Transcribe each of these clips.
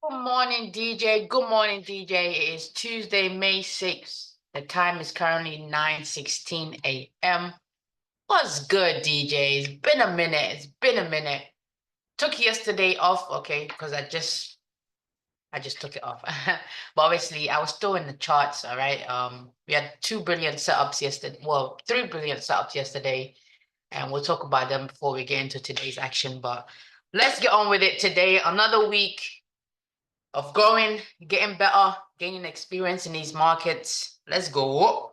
Good morning, DJ. Good morning, DJ. It is Tuesday, May 6th. The time is currently 9:16 a.m. What's good, DJ? It's been a minute. It's been a minute. Took yesterday off, okay, because I just took it off. But obviously I was still in the charts, all right. We had 2 brilliant setups yesterday. Well, 3 brilliant setups yesterday, and we'll talk about them before we get into today's action. But let's get on with it today. Another week of growing, getting better, gaining experience in these markets. Let's go.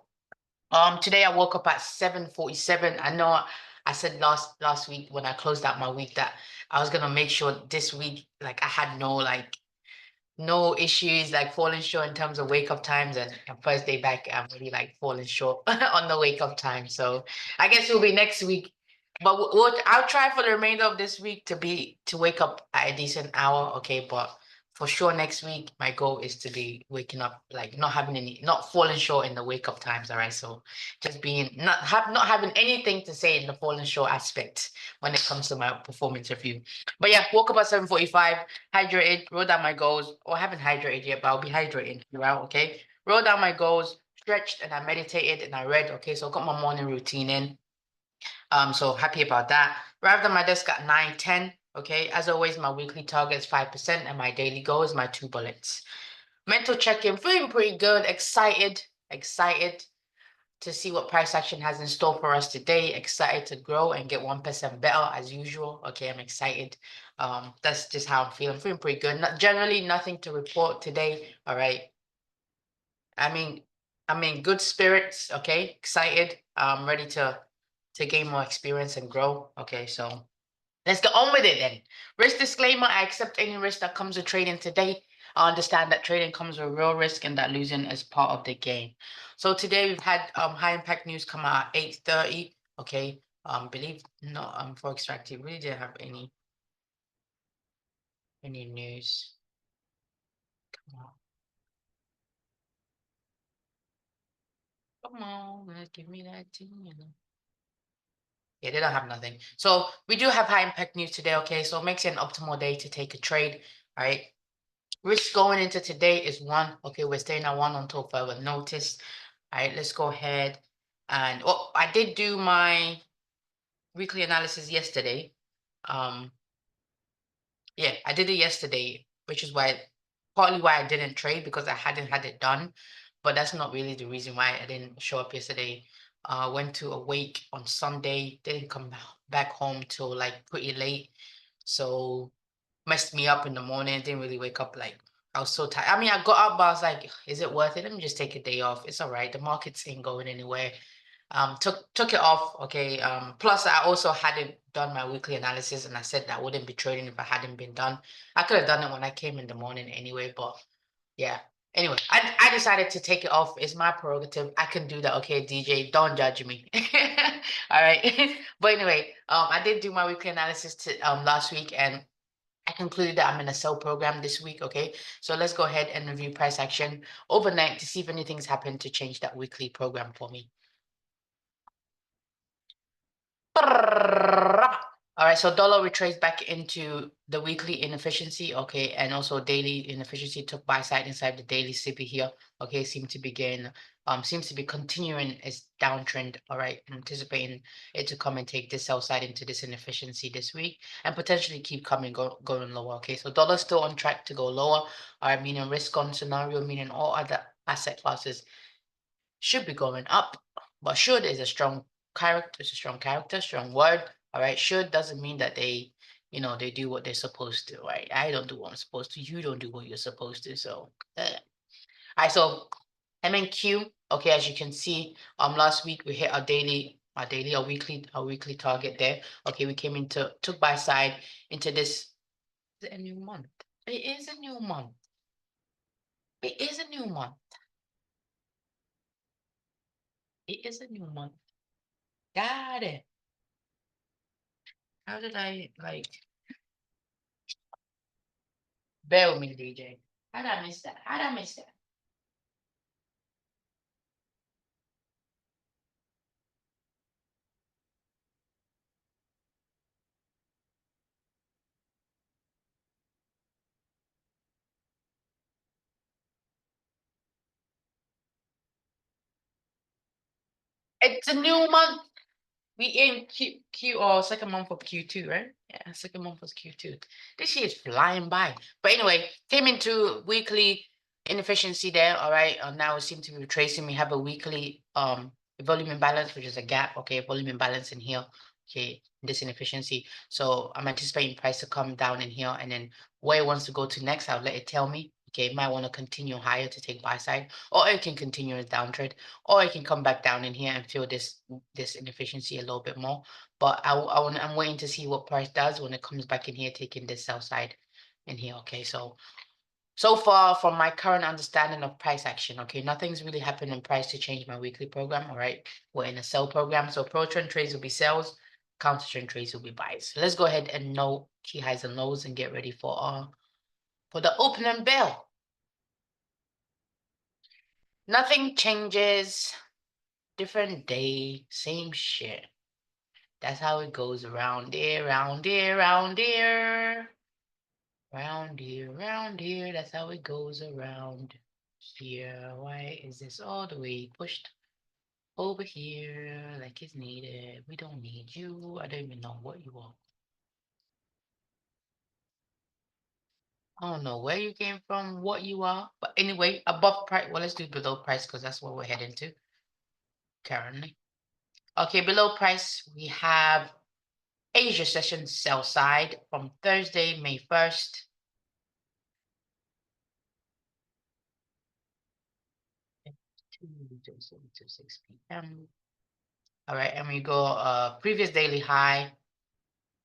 Today I woke up at 7:47. I know I said last week when I closed out my week that I was gonna make sure this week like I had no issues like falling short in terms of wake up times, and first day back I'm really like falling short on the wake up time. So I guess it'll be next week. But I'll try for the remainder of this week to wake up at a decent hour, okay? But for sure next week my goal is to be waking up like not falling short in the wake up times, all right? So just being not having anything to say in the falling short aspect when it comes to my performance review. But yeah, woke up at 7:45, hydrated, wrote down my goals. Or I haven't hydrated yet, but I'll be hydrating throughout, okay? Wrote down my goals, stretched, and I meditated and I read, okay? So I got my morning routine in. So happy about that. Arrived at my desk at 9:10. Okay. As always, my weekly target is 5%, and my daily goal is my 2 bullets. Mental check-in, feeling pretty good, excited to see what price action has in store for us today. Excited to grow and get 1% better as usual. Okay, I'm excited. That's just how I'm feeling. Feeling pretty good. Generally nothing to report today. All right. I mean, I'm in good spirits. Okay, excited. Ready to gain more experience and grow. Okay, so let's get on with it then. Risk disclaimer: I accept any risk that comes with trading today. I understand that trading comes with real risk and that losing is part of the game. So today we've had high impact news come out at 8:30. Okay, believe not for extractive really didn't have any news. Come on, come on, give me that team. Yeah, they don't have nothing. So we do have high impact news today, okay? So it makes it an optimal day to take a trade, all right? Risk going into today is 1. Okay, we're staying at 1 until further notice. All right, let's go ahead. And I did do my weekly analysis yesterday. Um, yeah, I did it yesterday, which is partly why I didn't trade because I hadn't had it done. But that's not really the reason why I didn't show up yesterday. Went to a wake on Sunday, didn't come back home till like pretty late. So messed me up in the morning. Didn't really wake up like I was so tired. I mean, I got up, but I was like, is it worth it? Let me just take a day off. It's all right. The markets ain't going anywhere. Took it off. Okay. Plus I also hadn't done my weekly analysis and I said that I wouldn't be trading if I hadn't been done. I could have done it when I came in the morning anyway, but yeah. Anyway, I decided to take it off. It's my prerogative. I can do that. Okay, DJ, don't judge me. All right. But anyway, I did do my weekly analysis last week and I concluded that I'm in a sell program this week. Okay, so let's go ahead and review price action overnight to see if anything's happened to change that weekly program for me. All right, so dollar retraced back into the weekly inefficiency, okay, and also daily inefficiency took buy side inside the daily CP here, okay, seems to be continuing its downtrend, all right, anticipating it to come and take this sell side into this inefficiency this week and potentially keep going lower, okay, so dollar's still on track to go lower, all right, meaning risk on scenario, meaning all other asset classes should be going up, but should is a strong character, it's a strong character, strong word. All right. Should doesn't mean that they do what they're supposed to, right? I don't do what I'm supposed to, you don't do what you're supposed to. So all right, so MNQ, okay, as you can see, last week we hit our weekly target there. Okay, we came into took by side into this. Is it a new month? It is a new month. It is a new month. It is a new month. Got it. How did I like bear with me, DJ? How did I miss that? How did I miss that? It's a new month. We in Q or second month of Q2, right? Yeah, second month was Q2. This year is flying by. But anyway, came into weekly inefficiency there. All right. Now it seems to be retracing. We have a weekly volume imbalance, which is a gap. Okay, volume imbalance in here. Okay, this inefficiency. So I'm anticipating price to come down in here, and then where it wants to go to next, I'll let it tell me. Okay, it might want to continue higher to take buy side, or it can continue its downtrend, or it can come back down in here and feel this inefficiency a little bit more. But I'm waiting to see what price does when it comes back in here, taking this sell side in here. Okay, so far from my current understanding of price action, okay, nothing's really happened in price to change my weekly program. All right, we're in a sell program, so pro trend trades will be sells, counter trend trades will be buys. So let's go ahead and know key highs and lows and get ready for the opening bell. Nothing changes, different day, same shit. That's how it goes around here, round here, round here. Round here, round here. That's how it goes around here. Why is this all the way pushed over here like it's needed? We don't need you. I don't even know what you are. I don't know where you came from, what you are. But anyway, above price. Well, let's do below price because that's what we're heading to currently. Okay, below price, we have Asia session sell side from Thursday, May 1st. 2 to 6 p.m. All right, and we go previous daily high,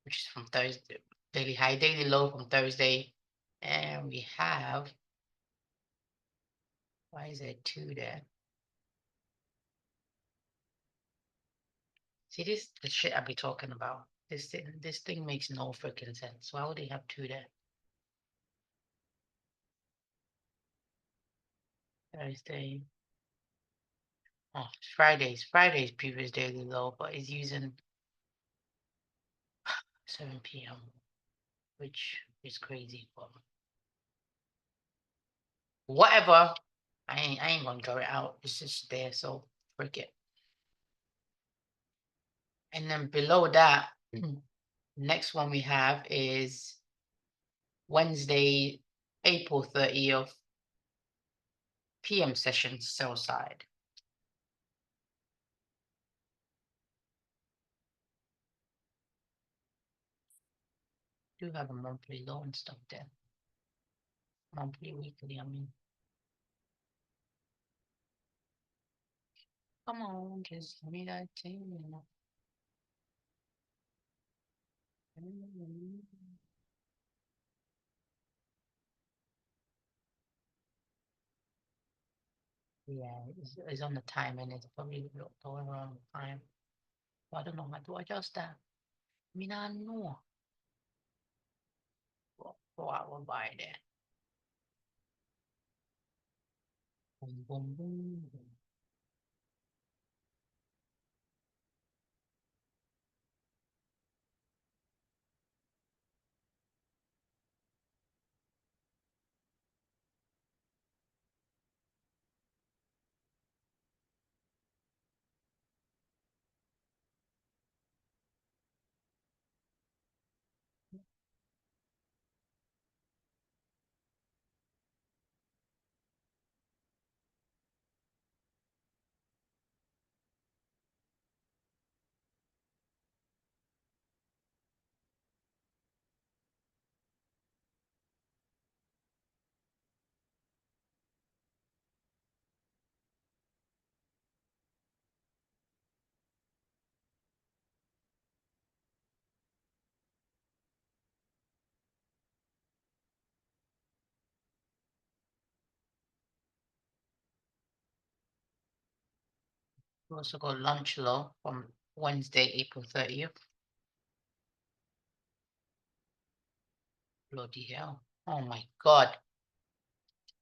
which is from Thursday, daily high, daily low from Thursday. And we have, why is there two there? See, this the shit I be talking about. This thing makes no freaking sense. Why would they have two there? Thursday. Oh, Friday's previous daily low, but it's using 7 p.m., which is crazy. But whatever. I ain't gonna draw it out. It's just there, so frick it. And then below that, next one we have is Wednesday, April 30th PM session sell side. Do have a monthly low and stuff there. Monthly, weekly, I mean. Come on, just give me that thing. Yeah, it's on the time and it's probably going around the time. So I don't know how to adjust that. I mean, I know. Go out and buy there. Boom, boom, boom, boom. We also got lunch low from Wednesday, April 30th. Bloody hell. Oh my God.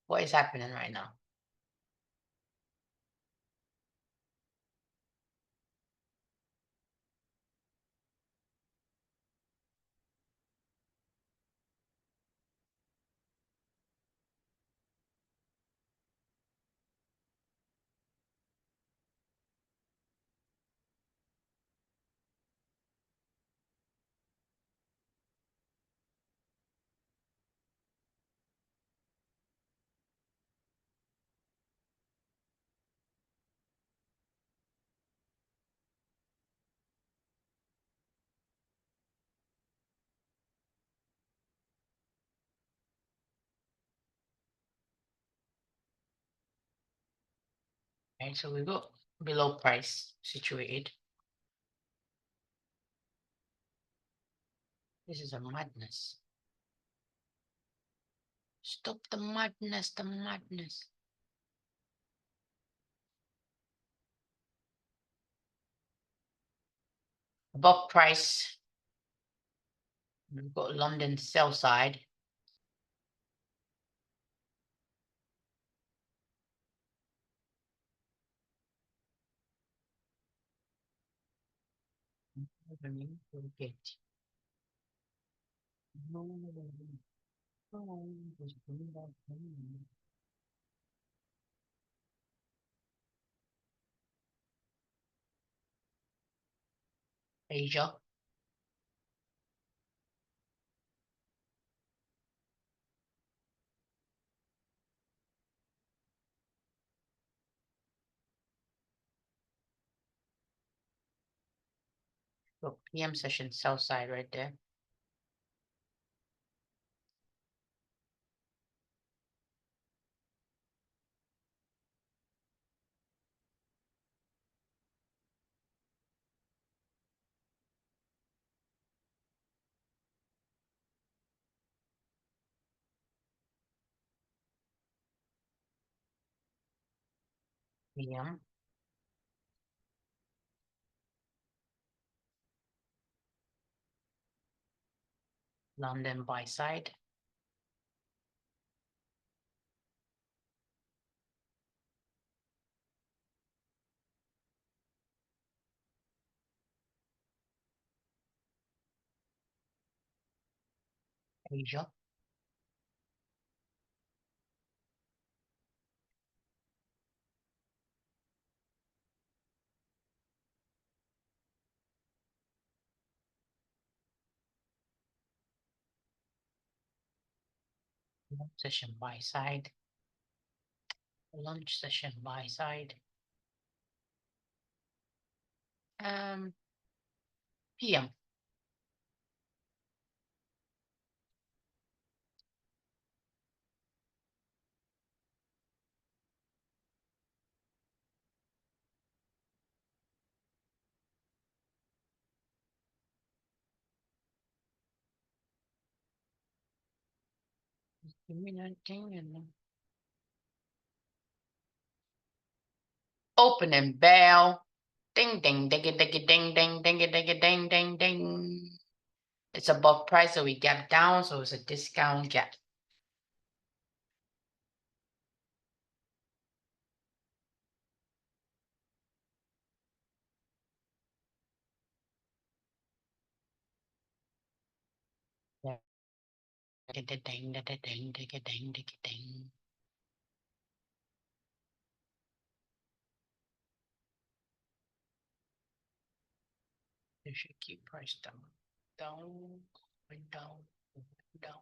What is happening right now? Okay, so we got below price situated. This is a madness. Stop the madness, the madness. Above price. We've got London sell side. Asia. Got PM session sell side right there. PM. London buy side. Asia. Lunch session buy side. Lunch session buy side. PM. Give me that thing and then opening bell. Ding ding ding ding ding ding ding ding ding ding ding ding. It's above price, so we gap down, so it's a discount gap. Yeah. Ding ding ding ding ding ding ding ding ding. They should keep price down, down, down, down.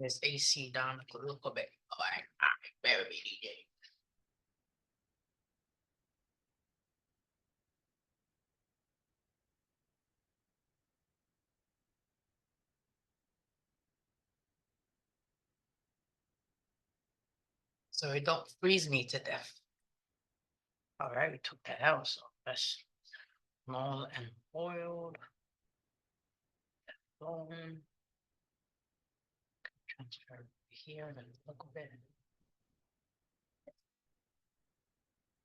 There's AC down a little bit. All right, bear with me, DJ. So it don't freeze me to death. All right, we took that out, so that's null and foiled. Bone. Transfer here and look a bit.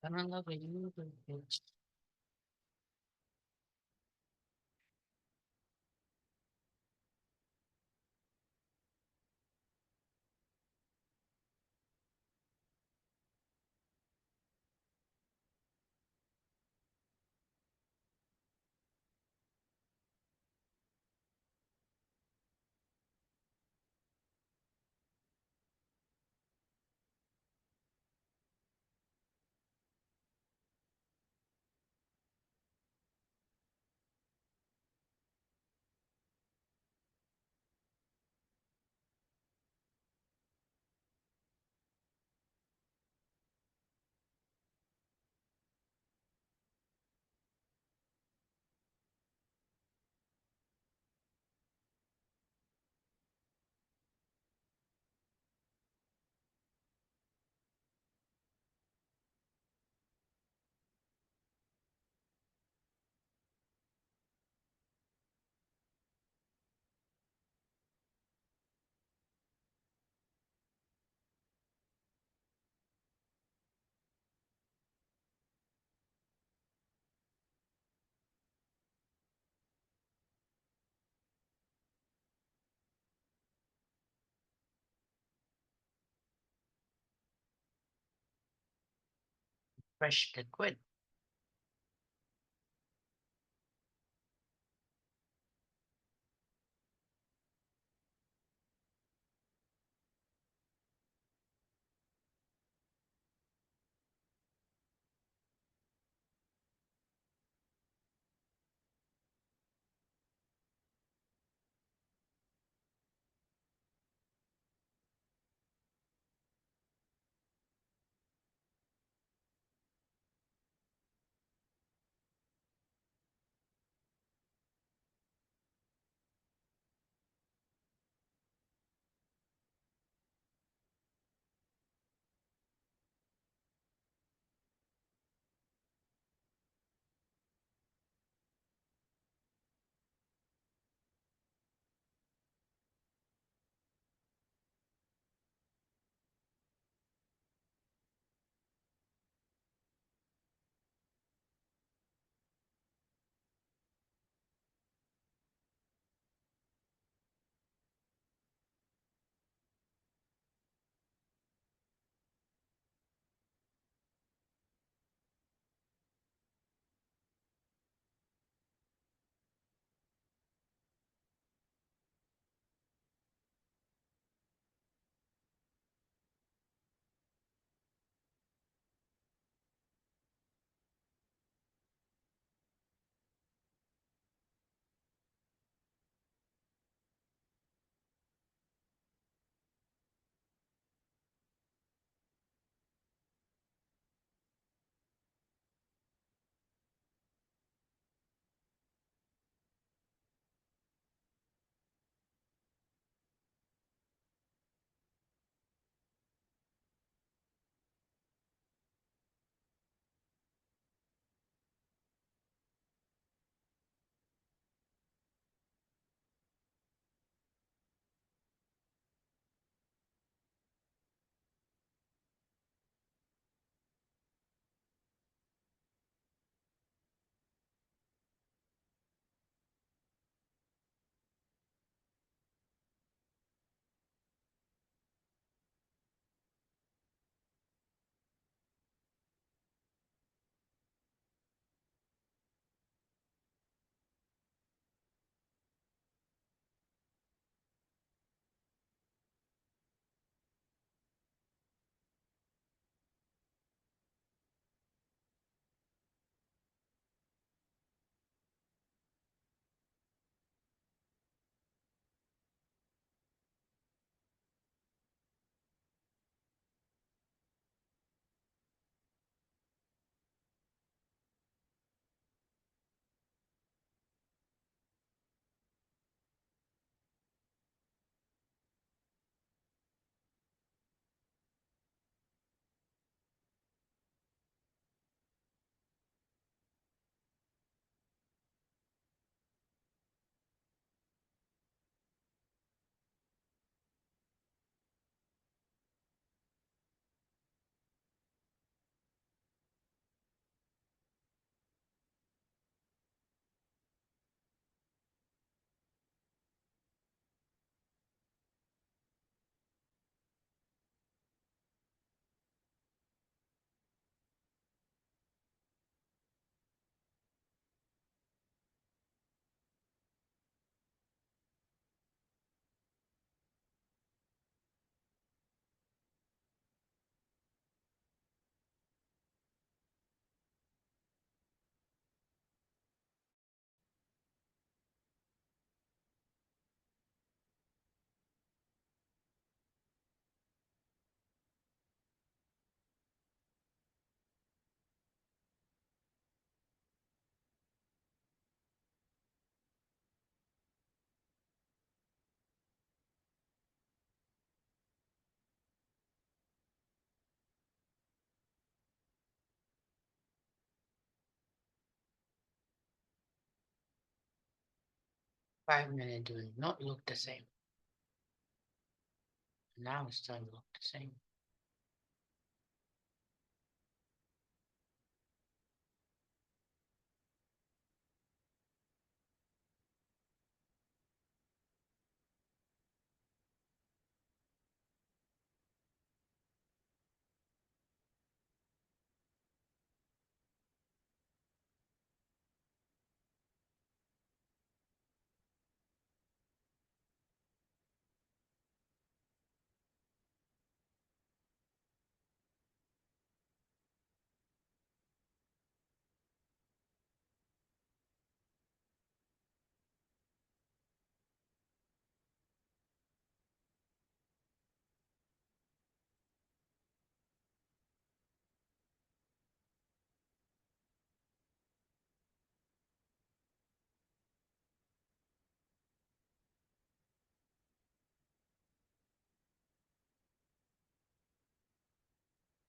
I don't know what you do. Fresh liquid. 5 minute do not look the same. Now it's starting to look the same.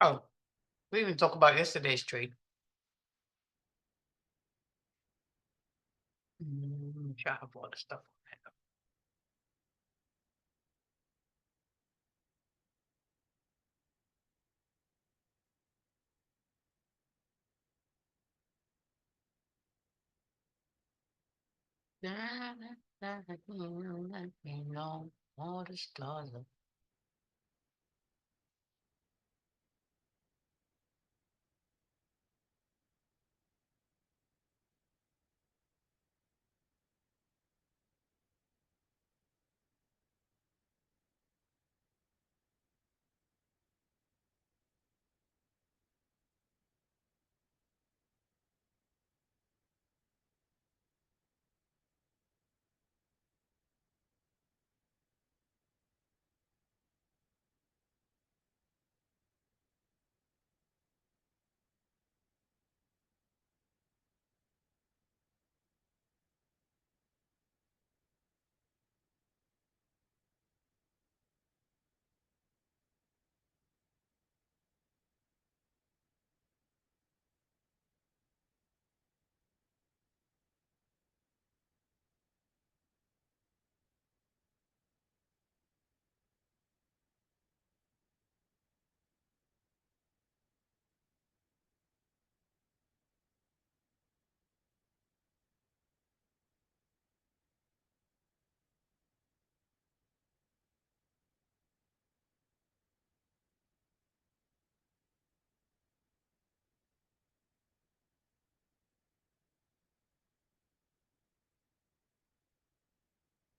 Oh, we didn't talk about yesterday's trade. Sure, I have all the stuff on that. Let me know all the stars.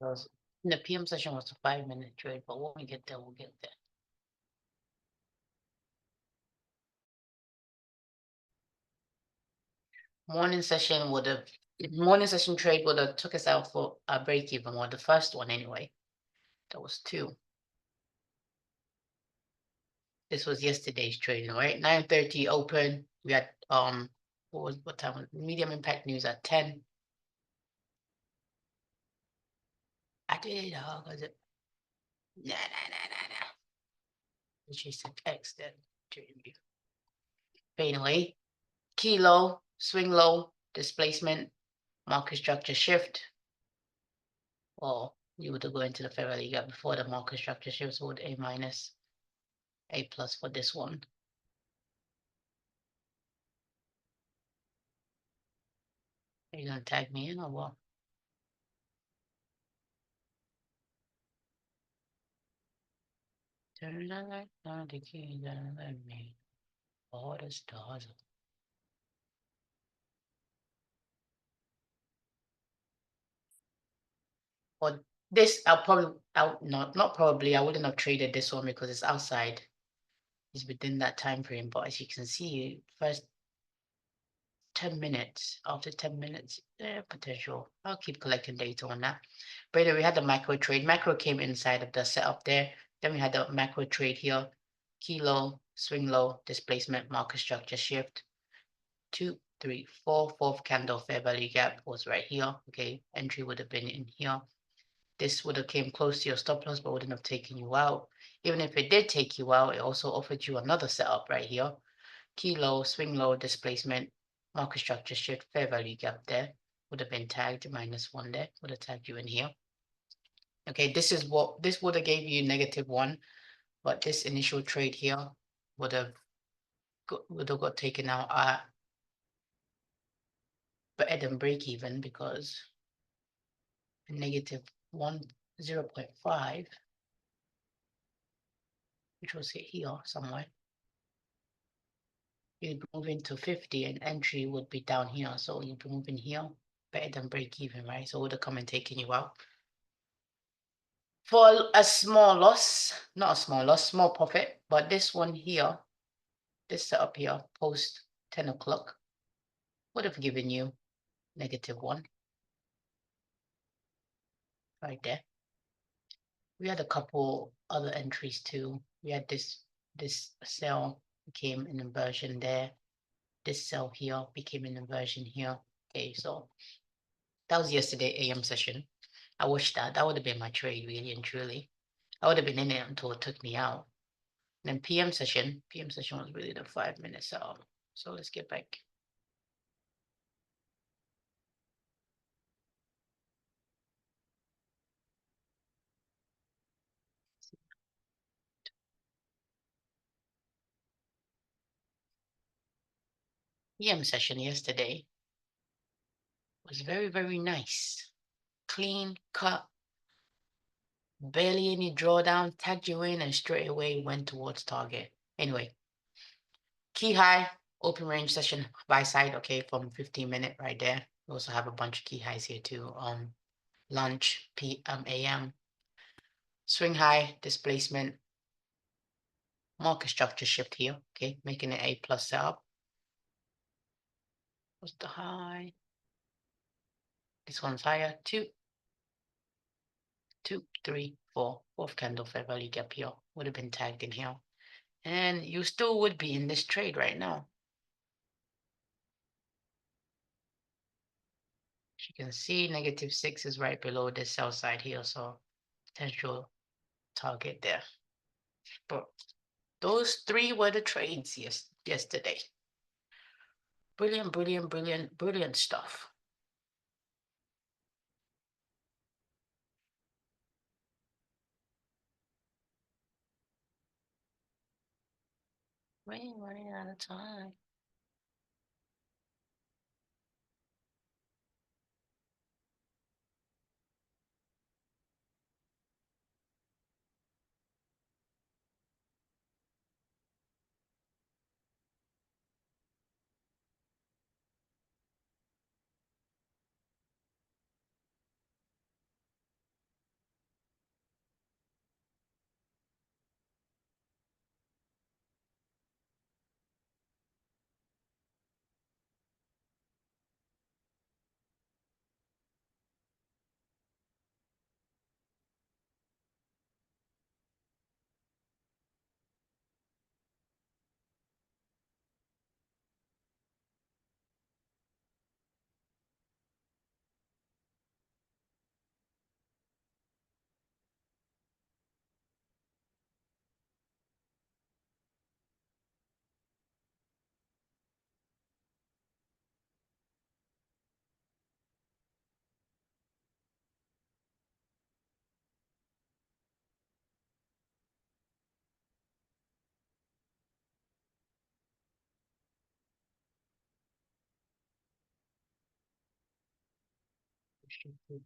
Because the PM session was a 5 minute trade, but when we get there, we'll get there. Morning session trade would have took us out for a break even, or the first one anyway. That was 2. This was yesterday's trading, right? 9:30 open. We had what time was medium impact news at 10. I did was it? Nah. Which is X then trading view. But anyway, key low, swing low, displacement, market structure shift. Or you would go into the fair value gap before the market structure shifts with A minus, A plus for this one. Are you gonna tag me in or what? Turn the light on the key, let me all the stars. Or this, not probably, I wouldn't have traded this one because it's outside. It's within that time frame, but as you can see, first 10 minutes, after 10 minutes, potential. I'll keep collecting data on that. But anyway, we had the macro trade. Macro came inside of the setup there. Then we had the macro trade here. Key low, swing low, displacement, market structure shift. 2, 3, 4, fourth candle fair value gap was right here. Okay, entry would have been in here. This would have came close to your stop loss, but wouldn't have taken you out. Even if it did take you out, it also offered you another setup right here. Key low, swing low, displacement, market structure shift, fair value gap there. would have been tagged -1 there, would have tagged you in here. Okay, this is what this would have gave you -1, but this initial trade here would have got taken out at better than break even because -1 0.5, which was here somewhere. You'd move into 50 and entry would be down here. So you'd be moving here, better than break even, right? So it would have come and taken you out. For a small loss, not a small loss, small profit, but this one here, this setup here, post 10 o'clock, would have given you -1 right there. We had a couple other entries too. We had this sell became an inversion there. This sell here became an inversion here. Okay, so that was yesterday AM session. I watched that. That would have been my trade, really and truly. I would have been in it until it took me out. And then PM session was really the 5 minute sell. So let's get back. PM session yesterday was very, very nice. Clean cut, barely any drawdown, tagged you in and straight away went towards target. Anyway, key high, open range session buy side, okay, from 15-minute right there. We also have a bunch of key highs here too. Lunch, PM, AM, swing high, displacement, market structure shift here, okay, making it A plus setup. What's the high? This one's higher, 2, 2, 3, 4, fourth candle fair value gap here would have been tagged in here. And you still would be in this trade right now. As you can see, -6 is right below the sell side here, so potential target there. But those three were the trades yesterday. Brilliant, brilliant, brilliant, brilliant stuff. We're running out of time. Should be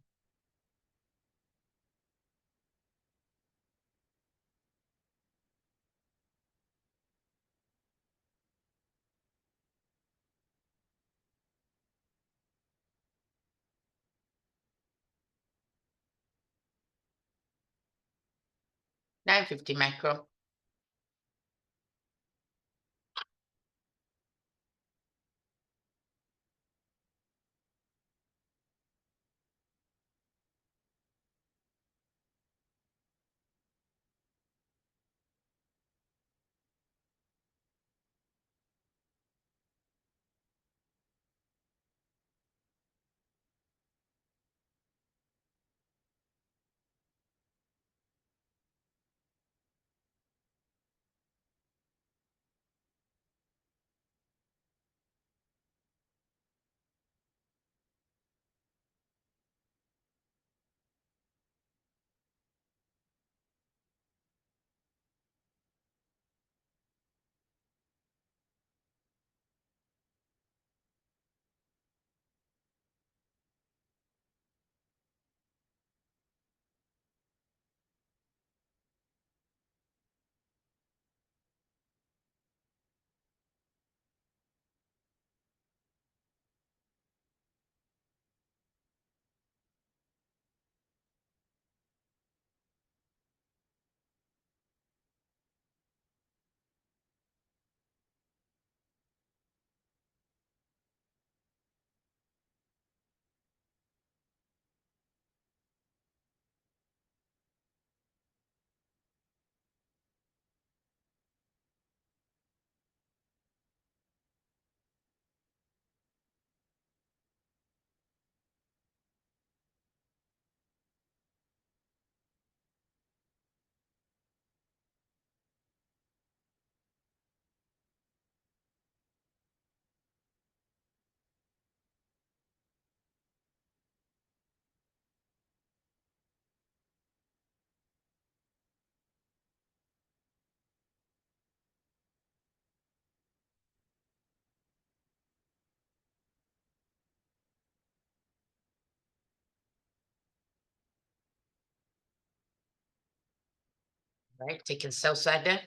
950 macro. Right, taking sell side then.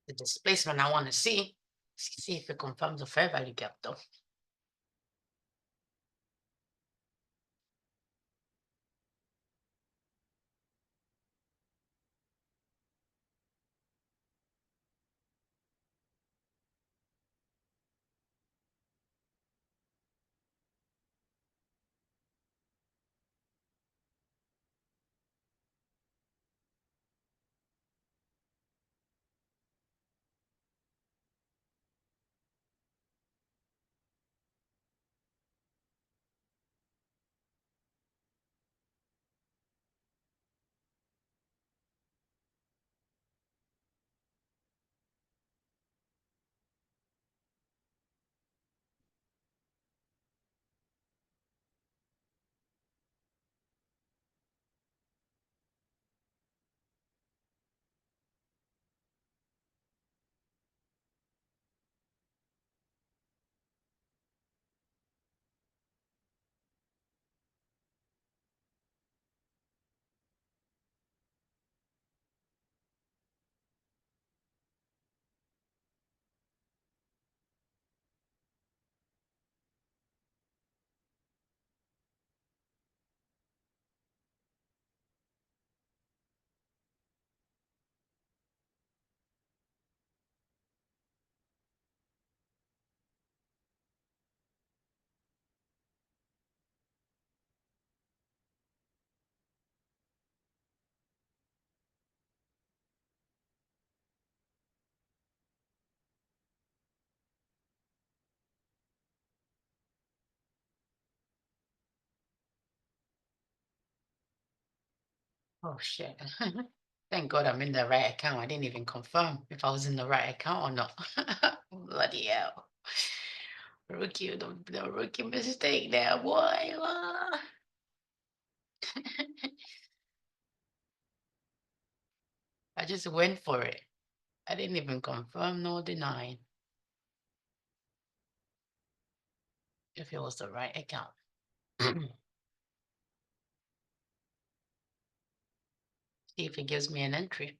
The displacement I want to see. See if it confirms the fair value gap though. Oh shit. Thank God I'm in the right account. I didn't even confirm if I was in the right account or not. Bloody hell. Rookie, the rookie mistake there, boy. I just went for it. I didn't even confirm nor deny if it was the right account. See if it gives me an entry.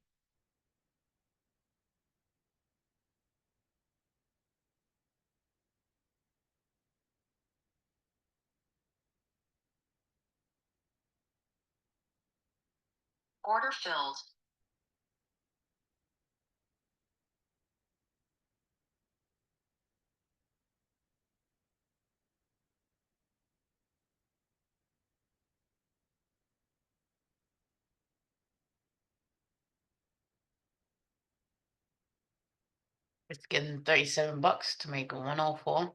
Order filled. It's getting $37 to make 104.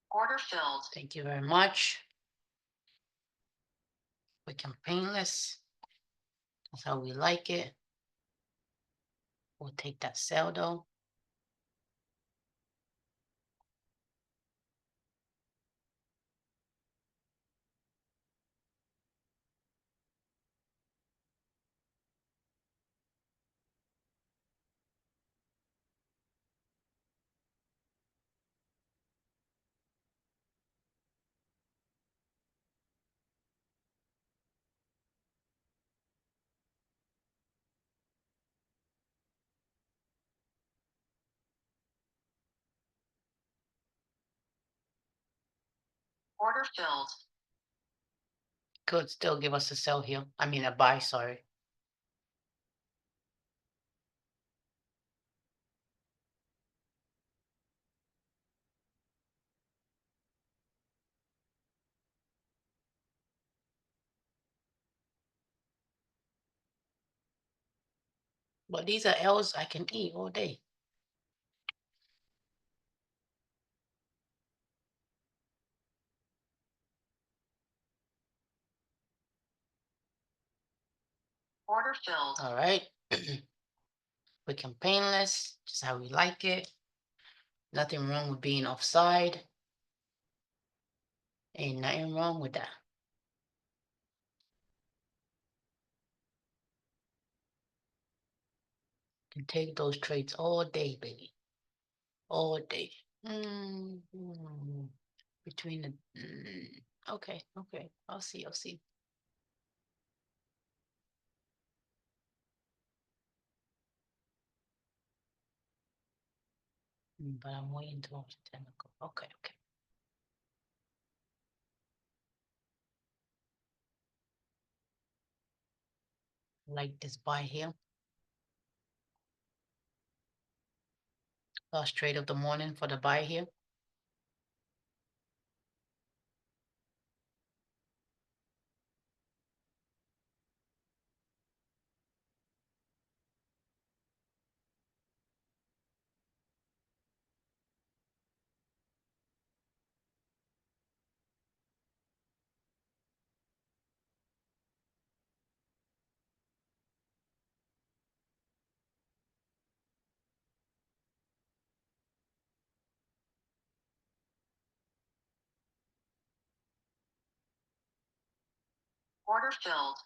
Order filled. Thank you very much. We can painless. That's how we like it. We'll take that sell though. Order filled. Could still give us a sell here. I mean a buy, sorry. But these are L's I can eat all day. Order filled. All right. We can painless, just how we like it. Nothing wrong with being offside. Ain't nothing wrong with that. Can take those trades all day, baby. All day. Between the okay, okay. I'll see, I'll see. But I'm waiting till 10 o'clock. Okay, okay. Like this buy here. Last trade of the morning for the buy here. Order filled.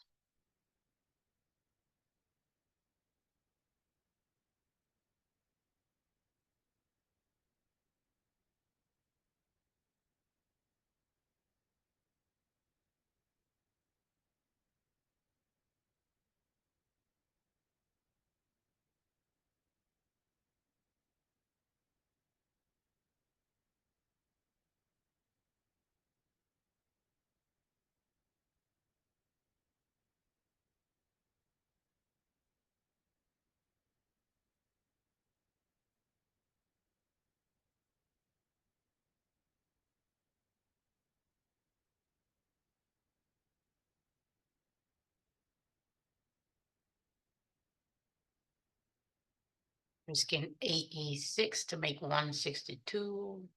Risking AE6 to make 162.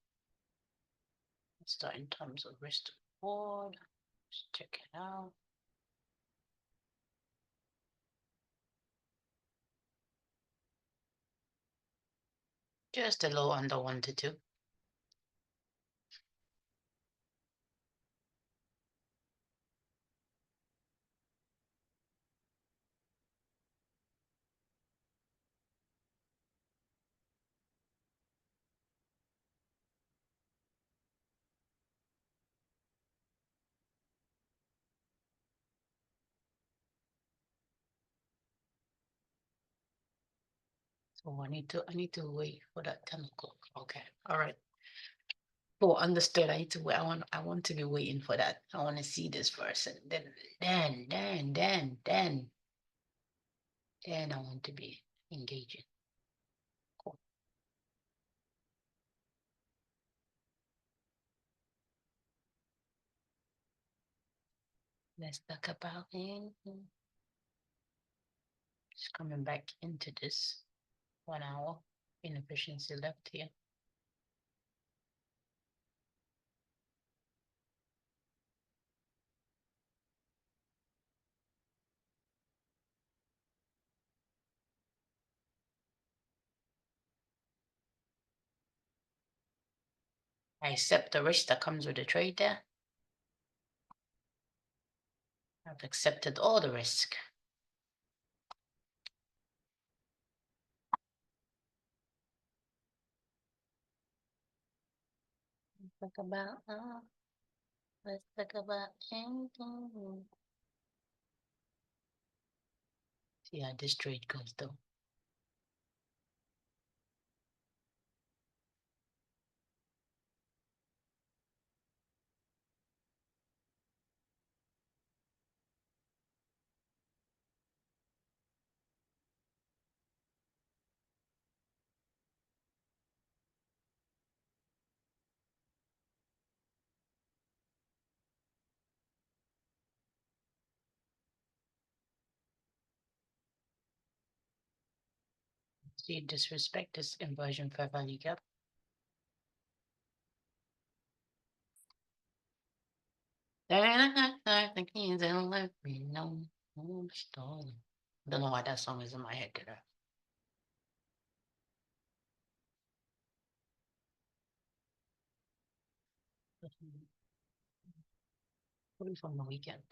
Let's start in terms of risk to reward. Let's check it out. Just a little under 1 to 2. So I need to wait for that 10 o'clock. Okay. All right. Oh, understood. I need to wait. I want to be waiting for that. I want to see this first. And then I want to be engaging. Cool. Let's talk about anything. Just coming back into this 1 hour inefficiency left here. I accept the risk that comes with the trade there. I've accepted all the risk. Let's talk about anything. See how this trade goes though. See, disrespect this inversion fair value gap. The keys and let me know. Don't know why that song is in my head today. Probably from the weekend.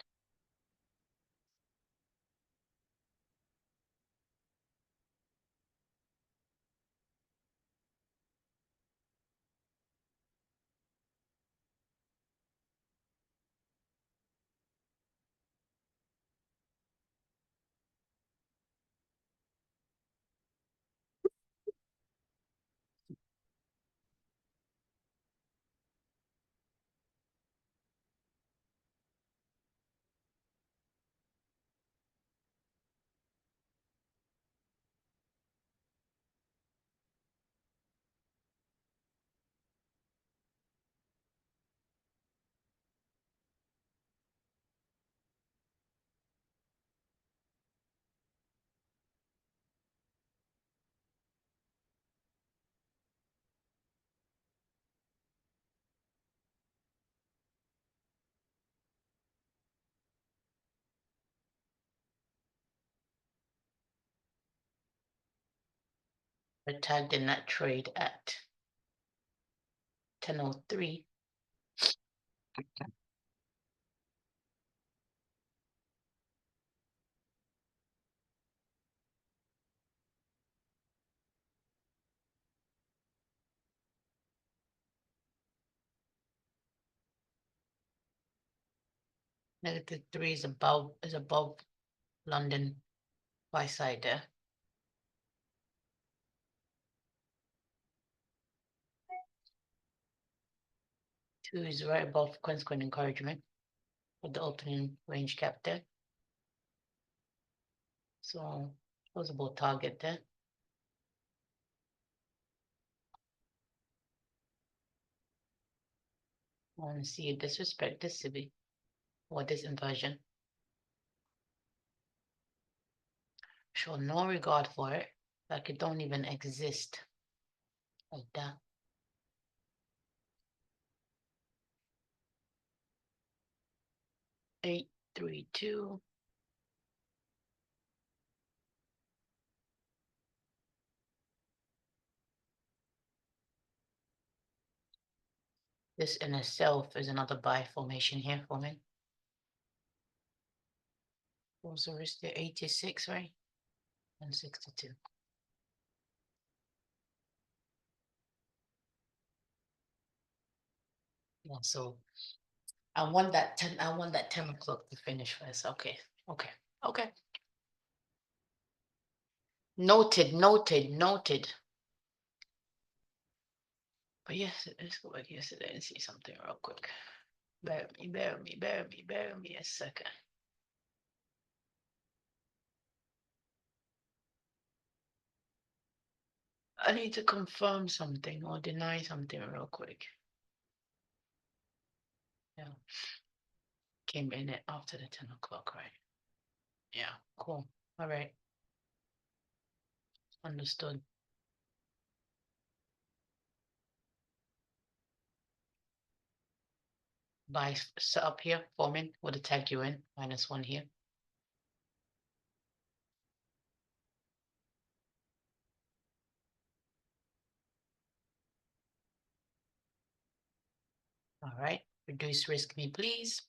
I tagged in that trade at 10:03. -3 is above London buy side there. 2 is right above consequent encouragement with the opening range cap there. So plausible target there. I want to see if disrespect this to be or this inversion. Show no regard for it. Like it don't even exist like that. Eight, 3, 2. This in itself is another buy formation here for me. What was the risk there? 86, right? And 62. Yeah, so I want that 10, I want that 10 o'clock to finish first. Okay, okay, okay. Noted, noted, noted. But yes, let's go back yesterday and see something real quick. Bear with me, bear with me, bear with me, bear with me a second. I need to confirm something or deny something real quick. Yeah. Came in it after the 10 o'clock, right? Yeah, cool. All right. Understood. Buy set up here, forming with a tag you in, -1 here. All right. Reduce risk me, please.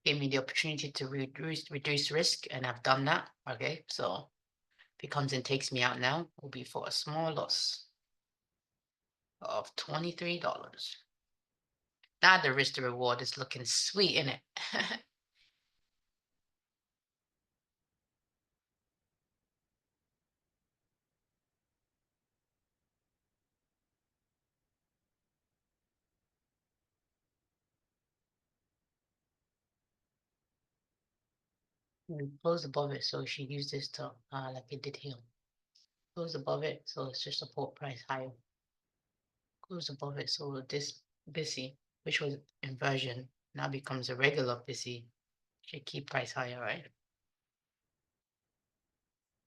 Give me the opportunity to reduce risk, and I've done that. Okay, so if it comes and takes me out now, will be for a small loss of $23. Now the risk to reward is looking sweet, in it. We close above it, so she used this to like it did here. Close above it, so it's just support price higher. Close above it, so this busy, which was inversion, now becomes a regular busy. Should keep price higher, right?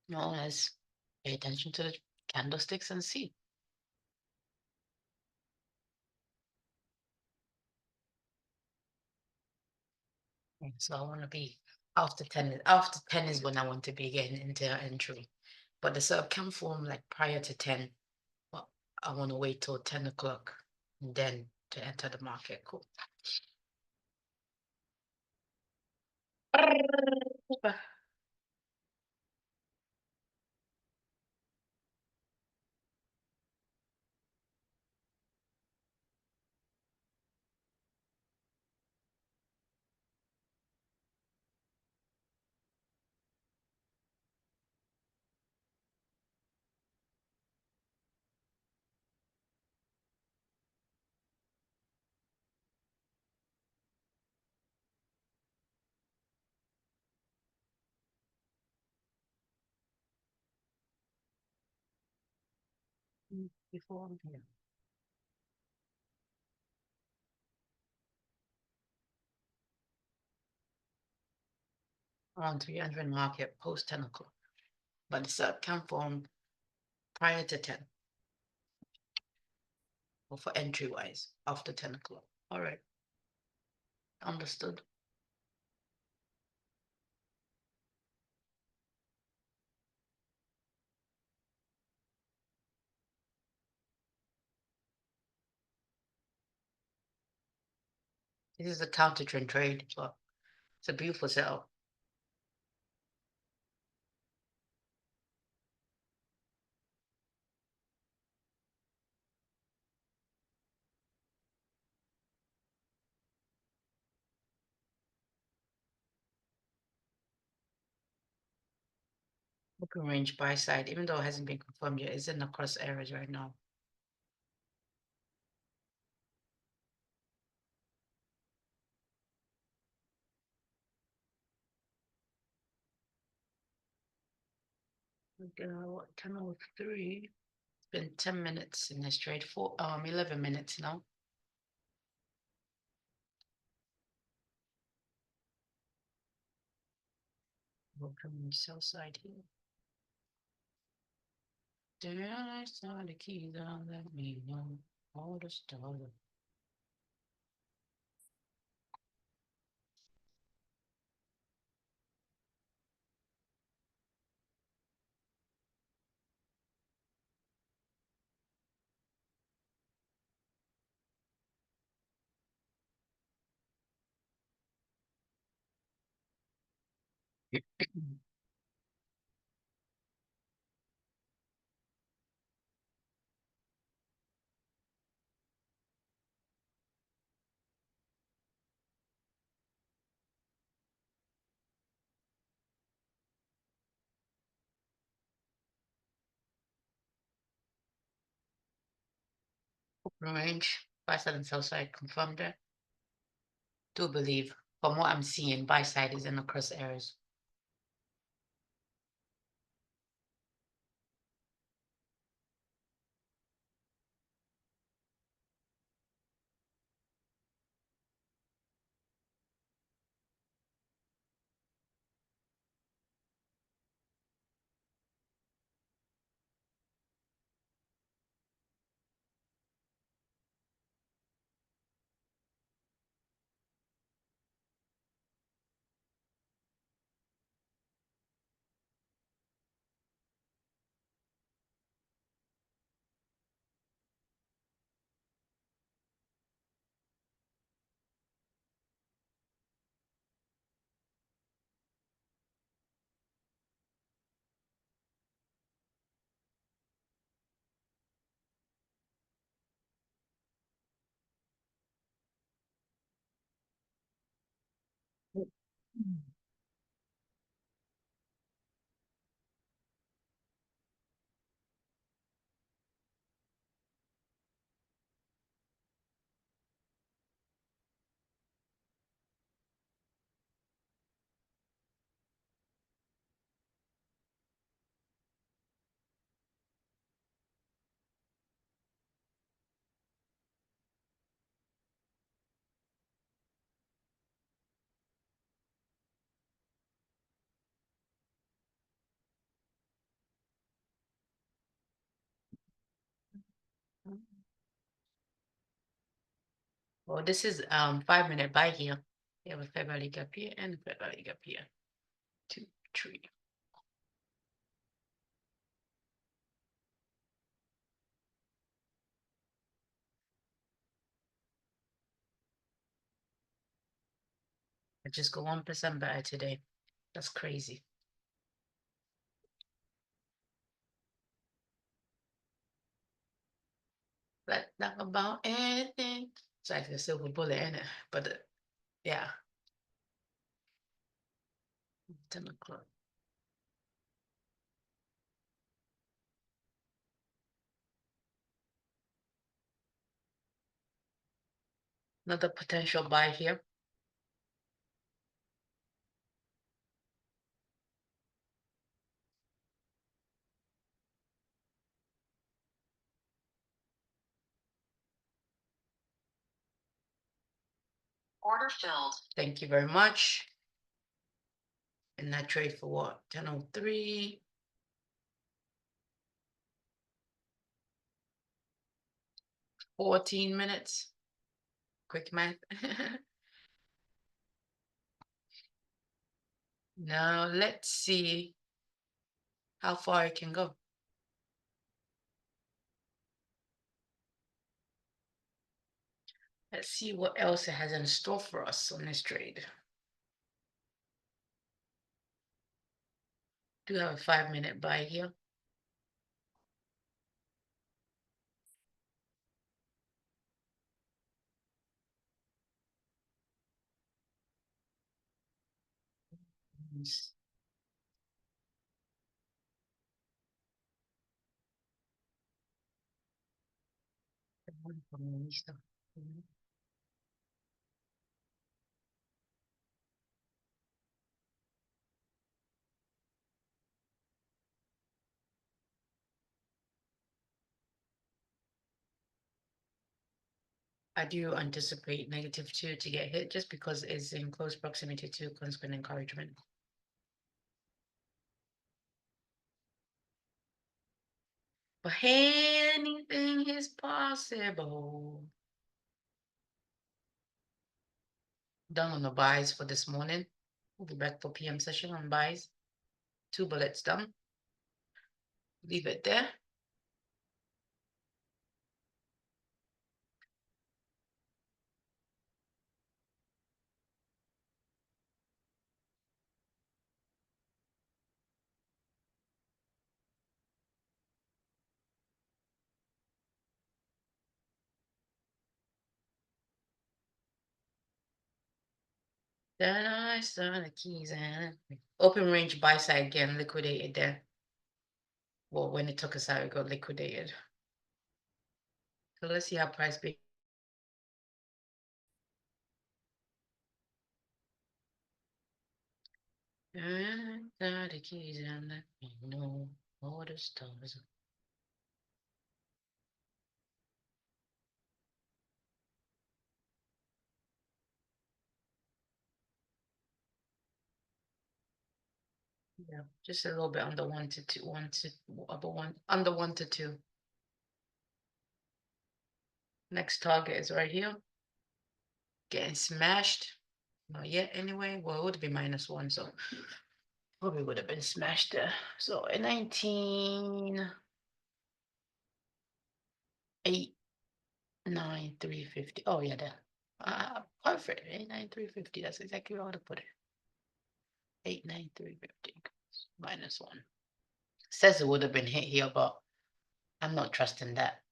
No, let's pay attention to the candlesticks and see. So I want to be after 10. After 10 is when I want to be getting into entry. But the setup can form like prior to 10. But I want to wait till 10 o'clock and then to enter the market. Cool. Before, yeah. Around 300 market post 10 o'clock. But the setup can form prior to 10 or for entry wise after 10 o'clock. All right. Understood. This is a counter trend trade, but it's a beautiful setup. Open range buy side, even though it hasn't been confirmed yet, it's in the cross areas right now. What, 10:03? It's been 10 minutes in this trade, 11 minutes now. We'll come on the sell side here. Did I saw the key down, let me know all the stuff. Range, buy side and sell side confirmed there. Do believe from what I'm seeing, buy side is in the cross areas. Well, this is 5 minute buy here. We have a fair value gap here and a fair value gap here. 2, 3. I just go 1% better today. That's crazy. But not about anything. It's like a silver bullet in it. But yeah. 10 o'clock. Another potential buy here. Order filled. Thank you very much. And that trade for what? 10:03. 14 minutes. Quick math. Now let's see how far it can go. Let's see what else it has in store for us on this trade. Do have a 5 minute buy here. I do anticipate -2 to get hit just because it's in close proximity to consequent encouragement. But anything is possible. Done on the buys for this morning. We'll be back for PM session on buys. 2 bullets done. Leave it there. Then I saw the keys and open range buy side again liquidated there. Well, when it took us out, it got liquidated. So let's see how price be. And the keys and let me know all the stars. Yeah, just a little bit under 1 to 2, 1 to about 1 under 1 to 2. Next target is right here. Getting smashed. Not yet anyway. Well, it would be -1, so probably would have been smashed there. So in 19,893.50. Oh yeah, there. Perfect. 893.50. That's exactly where I would have put it. 893.50 -1. Says it would have been hit here, but I'm not trusting that.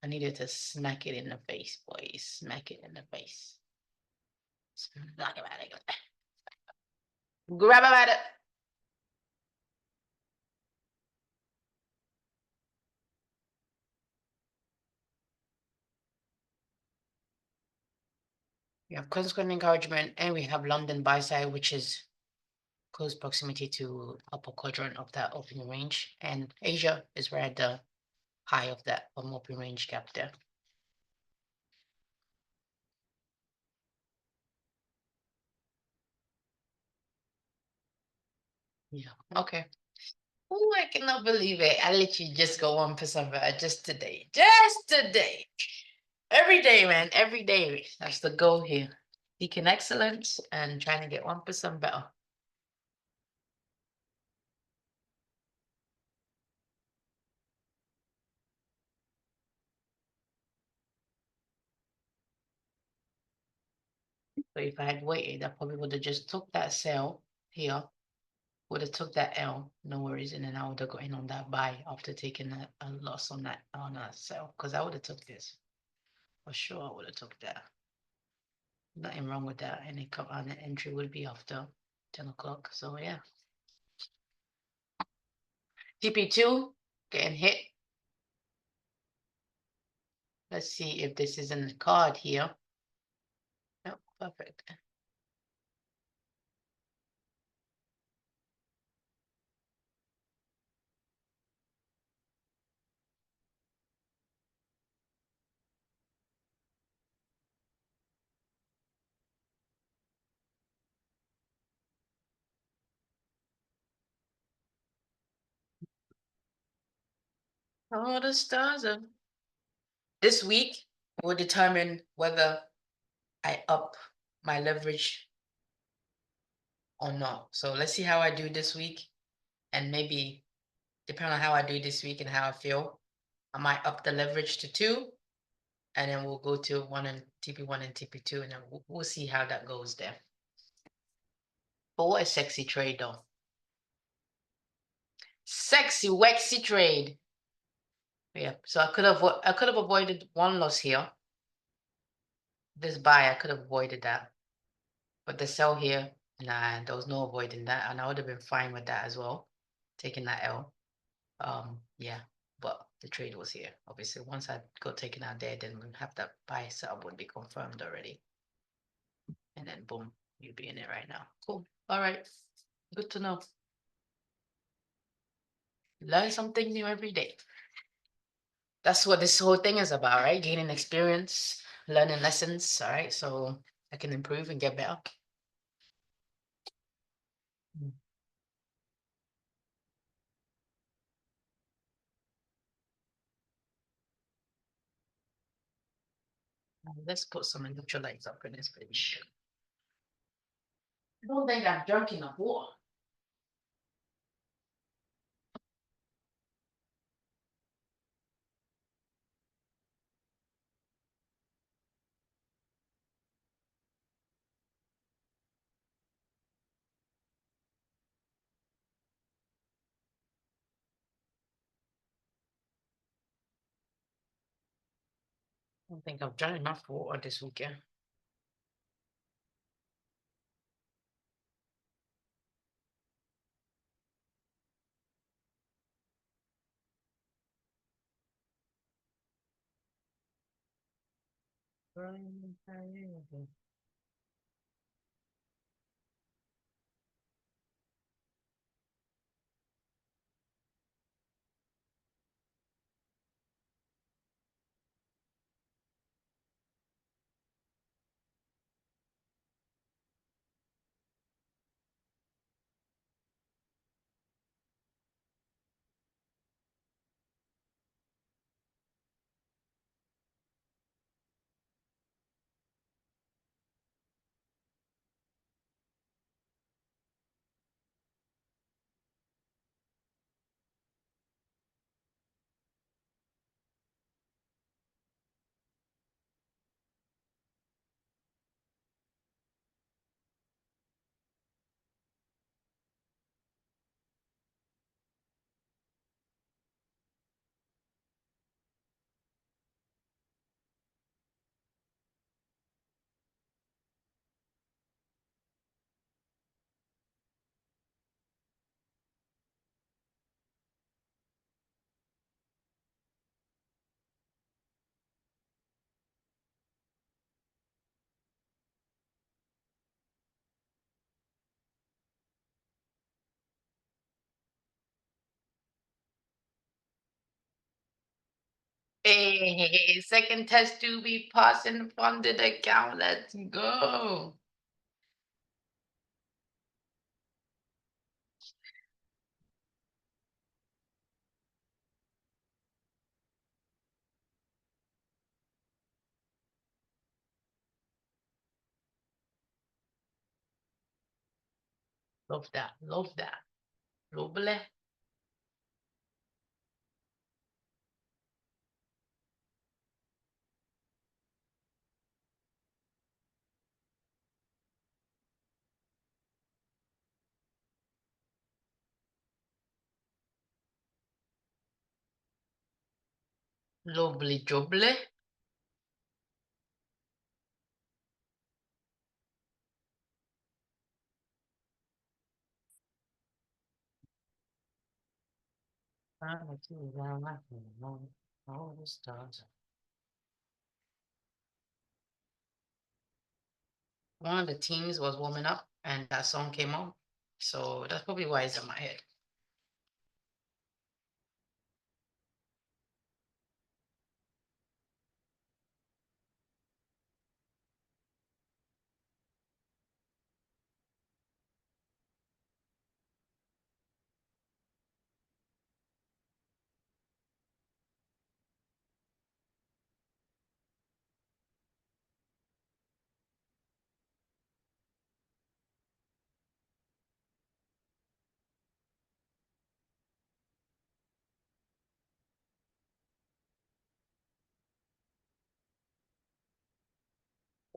I needed to smack it in the face, boys. Smack it in the face. Smack it at it. Grab about it. We have consequent encouragement, and we have London buy side, which is close proximity to upper quadrant of that open range, and Asia is right at the high of that open range gap there. Yeah. Okay. Oh, I cannot believe it. I literally just go 1% better just today. Just today. Every day, man. Every day. That's the goal here. Seeking excellence and trying to get 1% better. So if I had waited, I probably would have just took that sell here, would have took that L, no worries, and then I would have got in on that buy after taking a loss on that sell, because I would have took this. For sure, I would have took that. Nothing wrong with that, and it come on the entry would be after 10 o'clock. So yeah. TP2 getting hit. Let's see if this is in the card here. No, perfect. All the stars are. This week will determine whether I up my leverage or not. So let's see how I do this week, and maybe depending on how I do this week and how I feel, I might up the leverage to 2, and then we'll go to 1 and TP1 and TP2, and then we'll see how that goes there. But what a sexy trade though. Sexy, waxy trade. Yeah, so I could have avoided 1 loss here. This buy, I could have avoided that. But the sell here, nah, there was no avoiding that, and I would have been fine with that as well, taking that L. Yeah, but the trade was here. Obviously, once I got taken out there, then we'd have that buy setup would be confirmed already. And then boom, you'd be in it right now. Cool. All right. Good to know. Learn something new every day. That's what this whole thing is about, right? Gaining experience, learning lessons, all right, so I can improve and get better. Mm. Let's put some electrolytes up in this bitch. I don't think I've drunk enough water. I don't think I've drank enough water this weekend. Hey, second test to be passed and funded account. Let's go. Love that. Love that. Lovely. Lovely jubbly. All the stars. One of the teams was warming up and that song came on. So that's probably why it's in my head.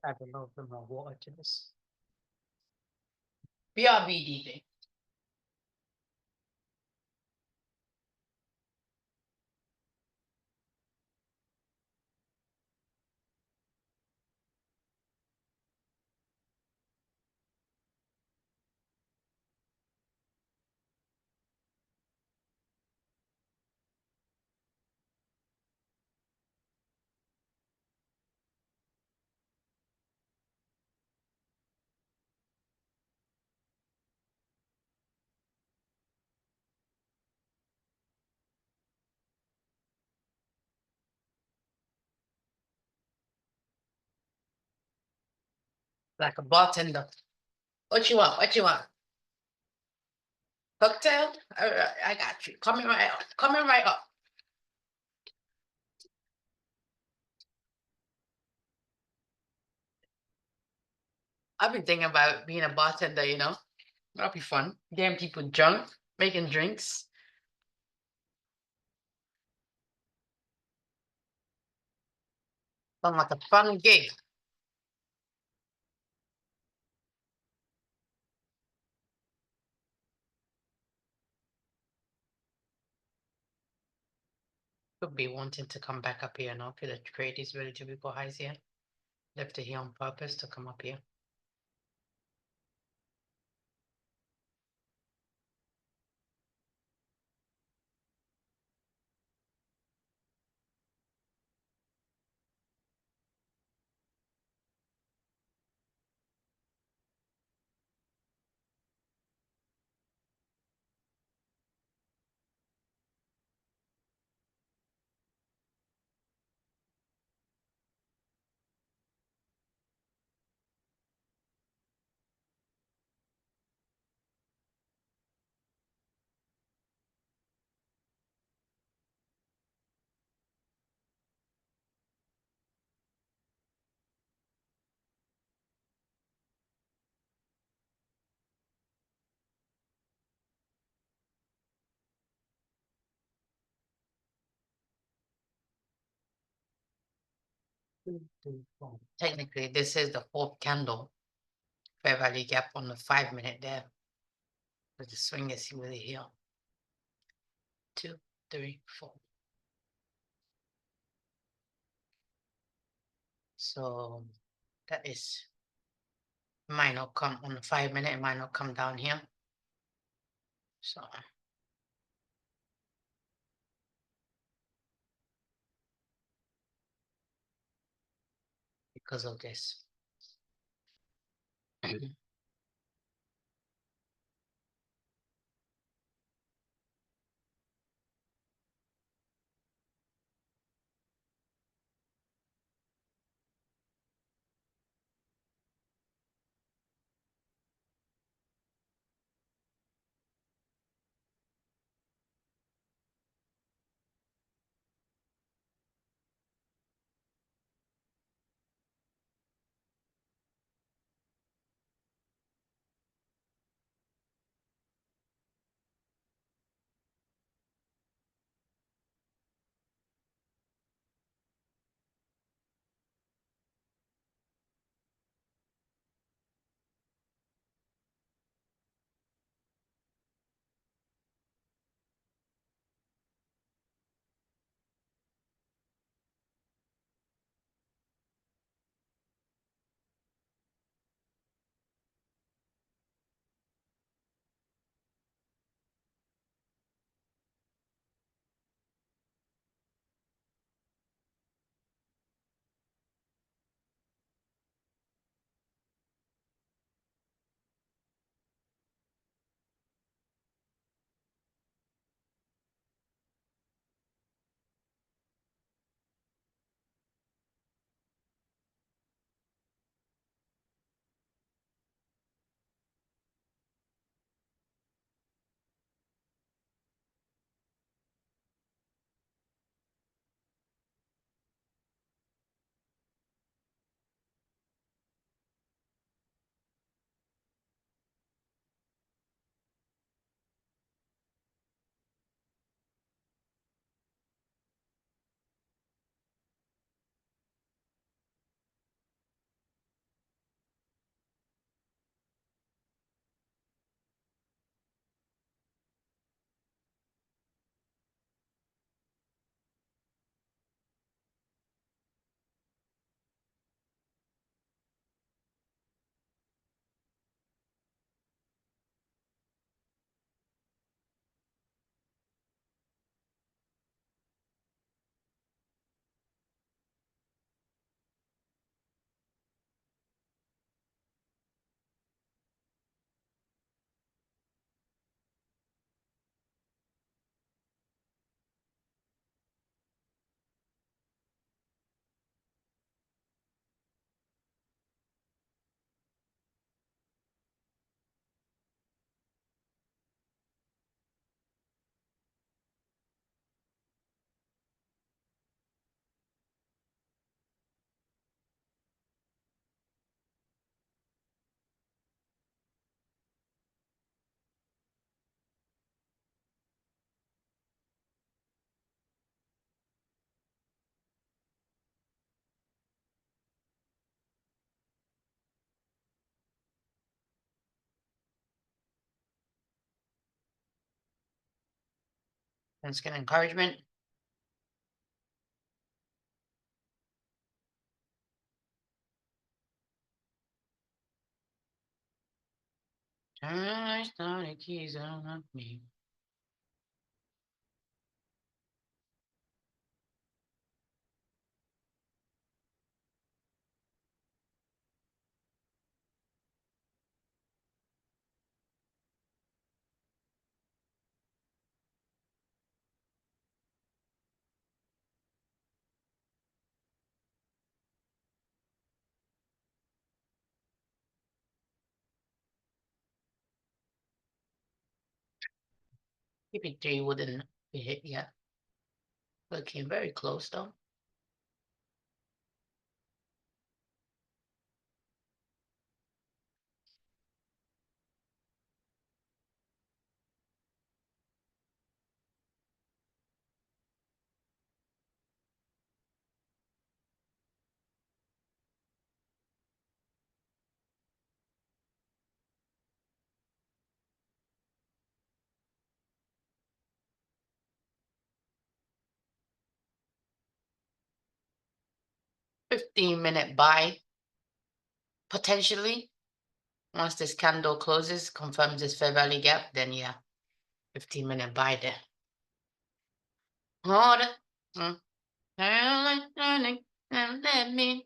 I don't know if my water to this. BRB DJ. like a bartender. What you want? What you want? Cocktail? All right, I got you. Coming right up. Coming right up. I've been thinking about being a bartender, you know? That'll be fun. Getting people drunk, making drinks. Sounds like a fun gig. Could be wanting to come back up here now. Feel the trade is ready to be go highs here. Left it here on purpose to come up here. Two, three, four. Technically, this is the fourth candle. Fair value gap on the 5 minute there. But the swing is really here. 2, 3, 4. So that is might not come on the 5 minute, it might not come down here. So because of this. Let's get encouragement. Turn the keys on me. 53 wouldn't be hit yet. But came very close though. 15-minute buy, potentially. Once this candle closes, confirms this fair value gap, then yeah, 15-minute buy there. Hold it. Let me.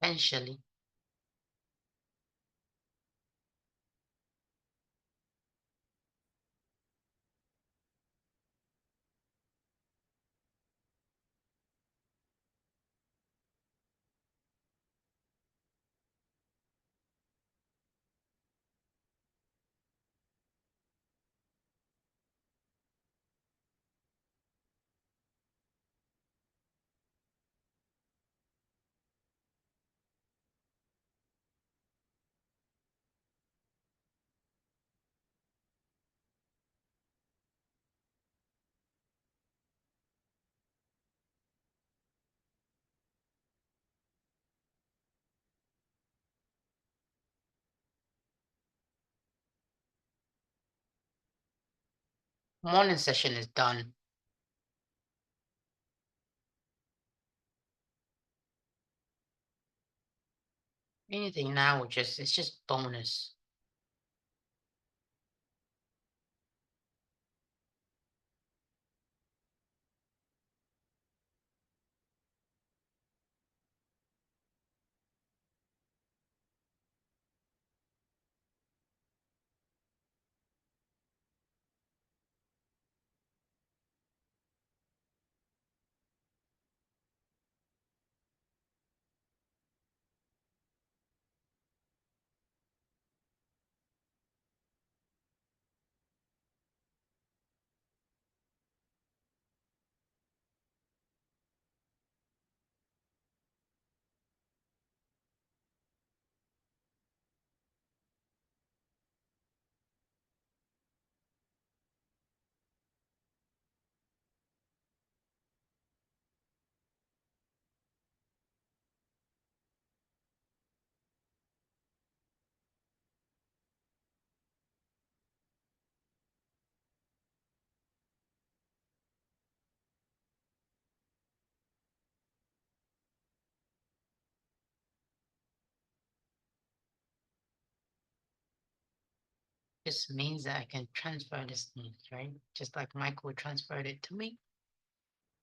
Potentially. Morning session is done. Anything now, it's just bonus. Just means that I can transfer this thing, right? Just like Michael transferred it to me,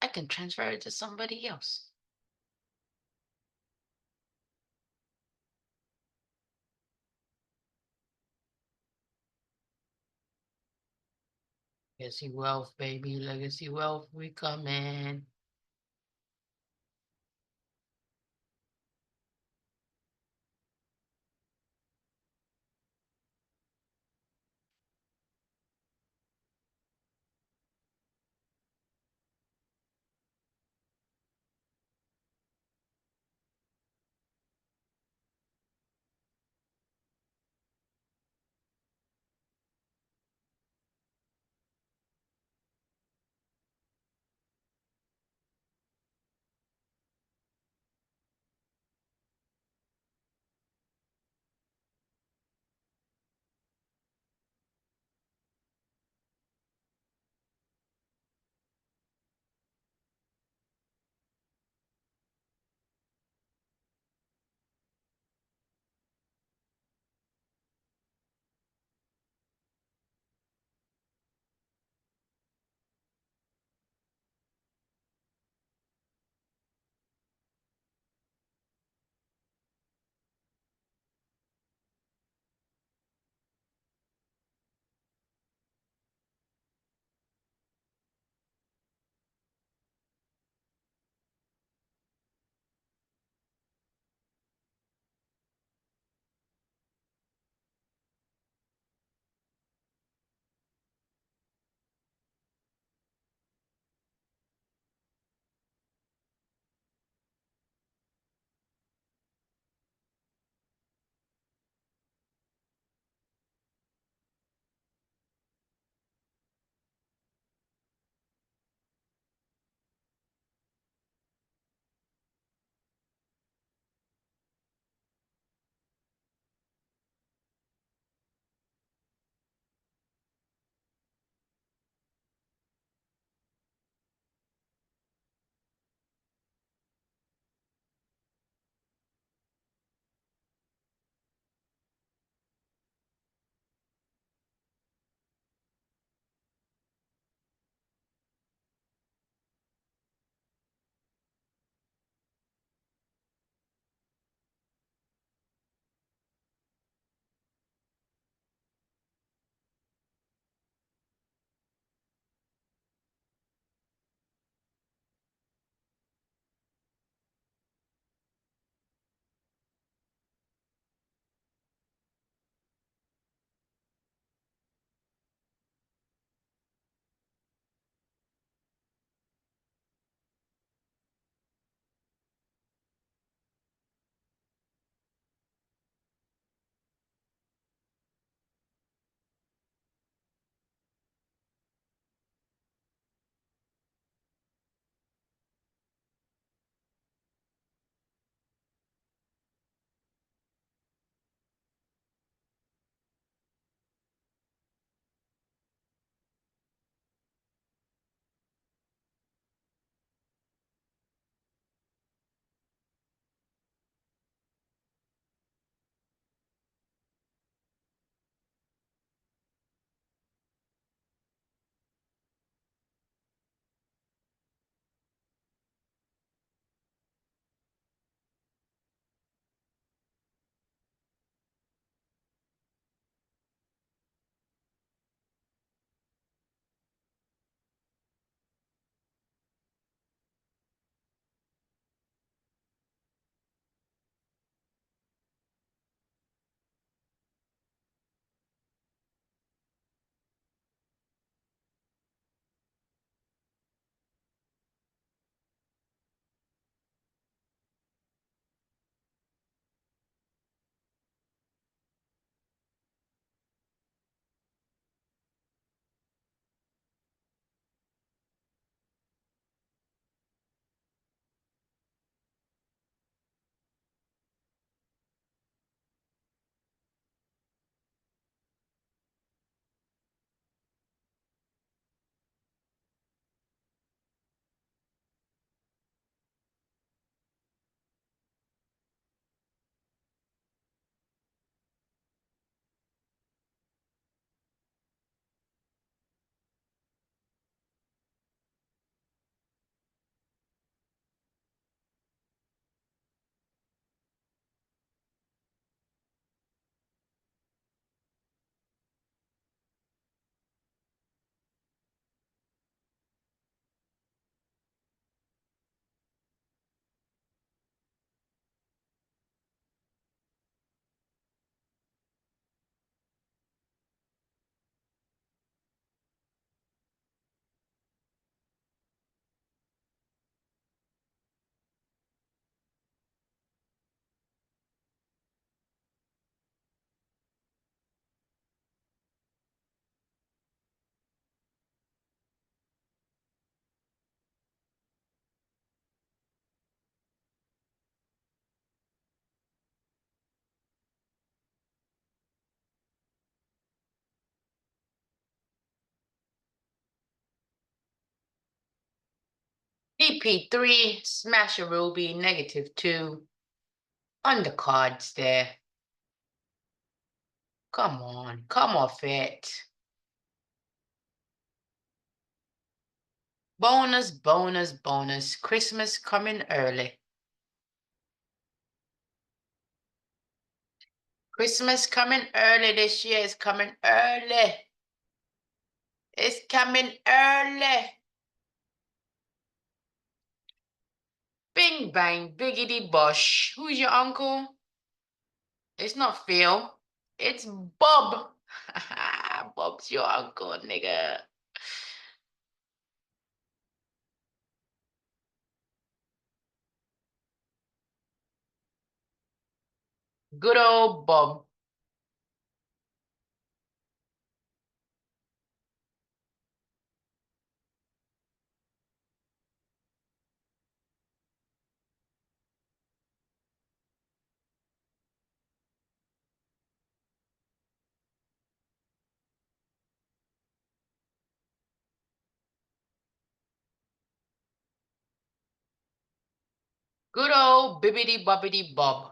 I can transfer it to somebody else. Legacy wealth, baby, legacy wealth, we coming. DP3, smash a ruby, -2. Undercards there. Come off it. Bonus, bonus, bonus. Christmas coming early. Christmas coming early this year. It's coming early. It's coming early. Bing bang, biggity bush. Who's your uncle? It's not Phil. It's Bob. Bob's your uncle, nigga. Good old Bob. Good old bibbity bobbity Bob.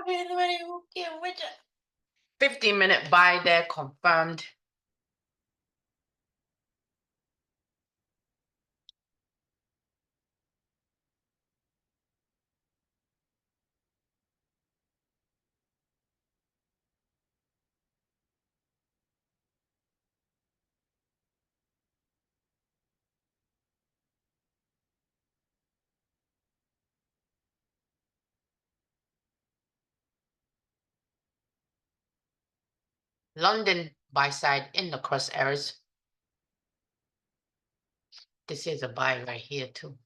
Anybody who can with it. 15-minute buy there confirmed. London buy side in the crosshairs. This is a buy right here too.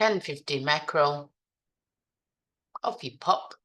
1050 macro, coffee pop.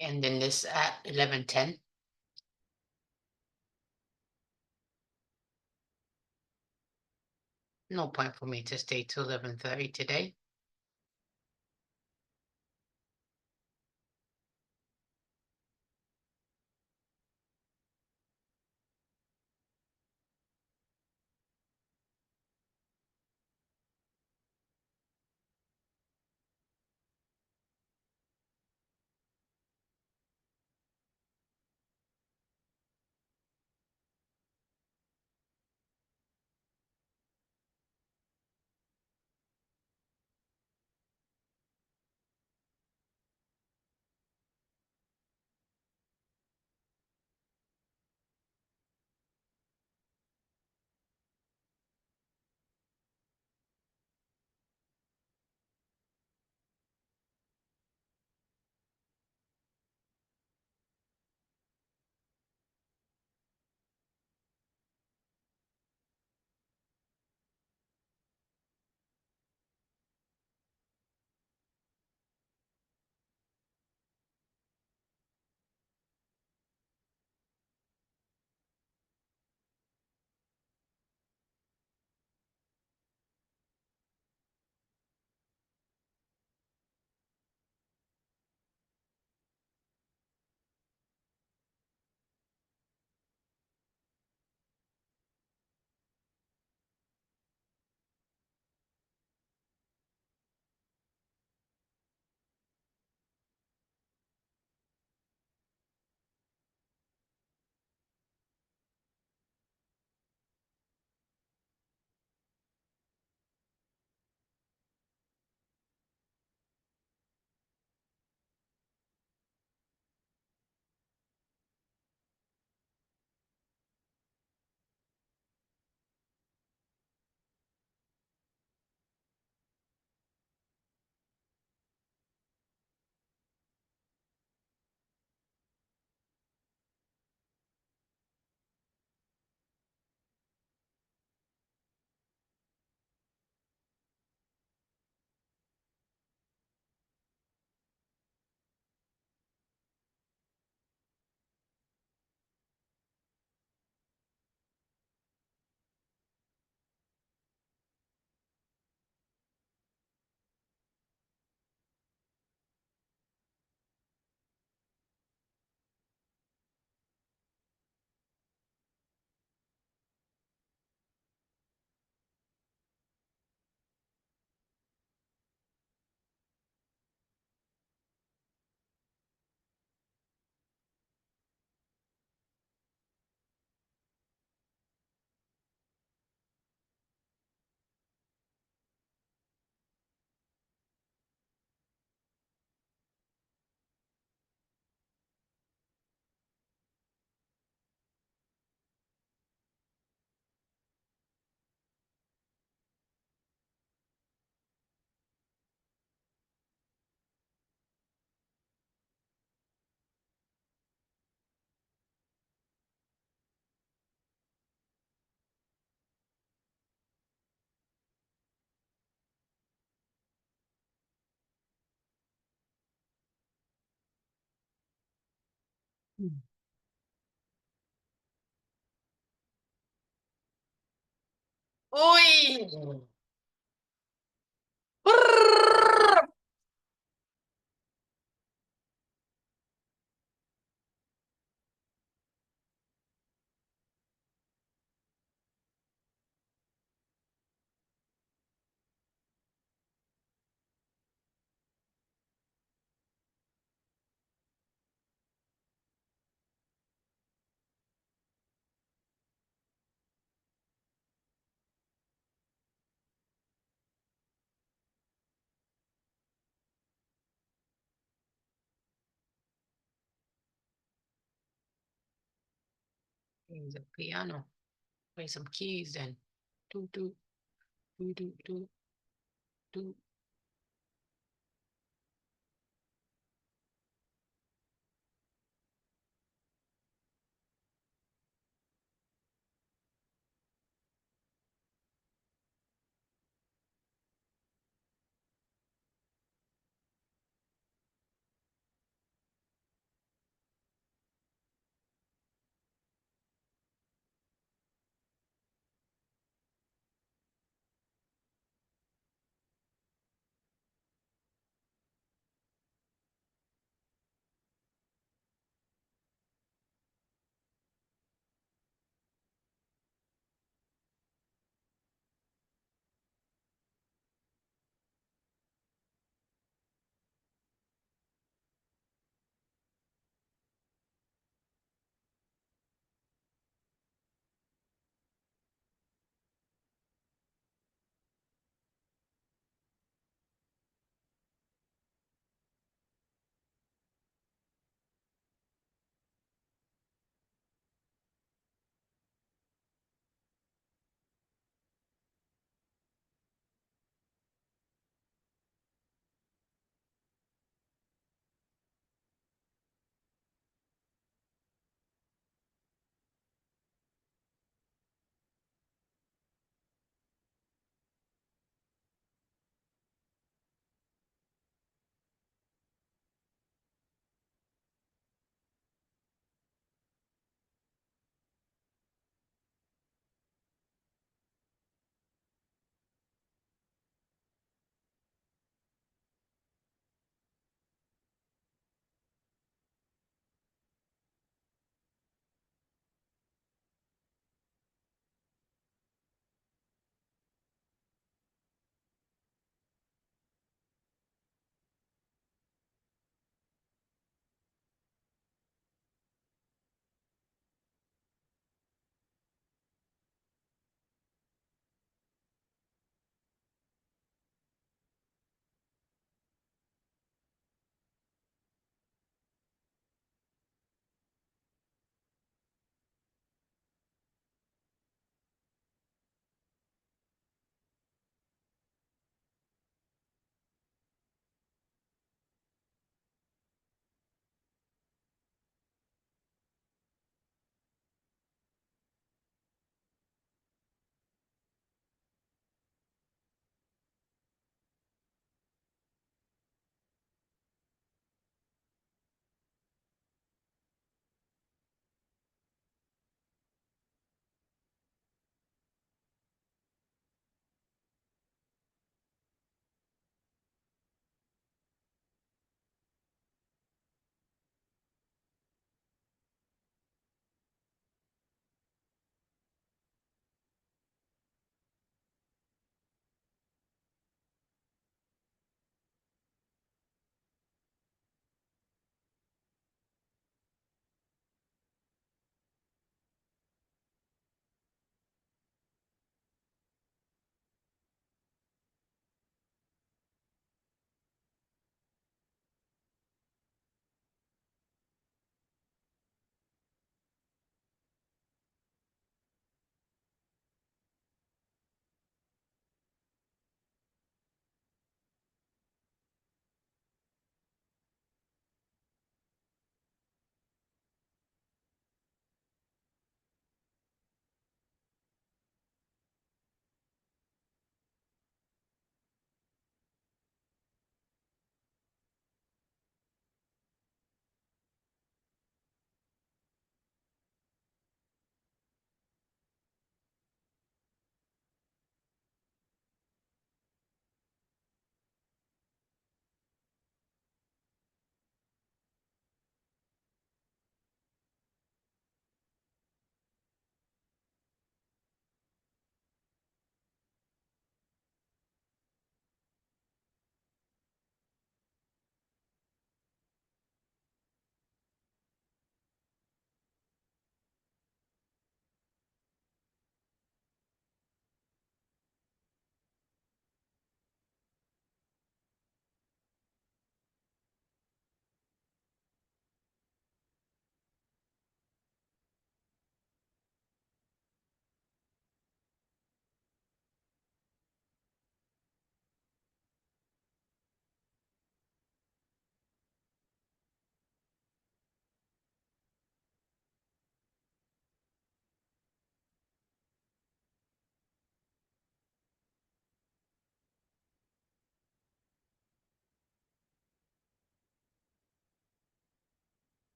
Ending this at 11:10. No point for me to stay till 11:30 today. Mm. Uy. Brrr. There's a piano. Play some keys then. Do do do do do do.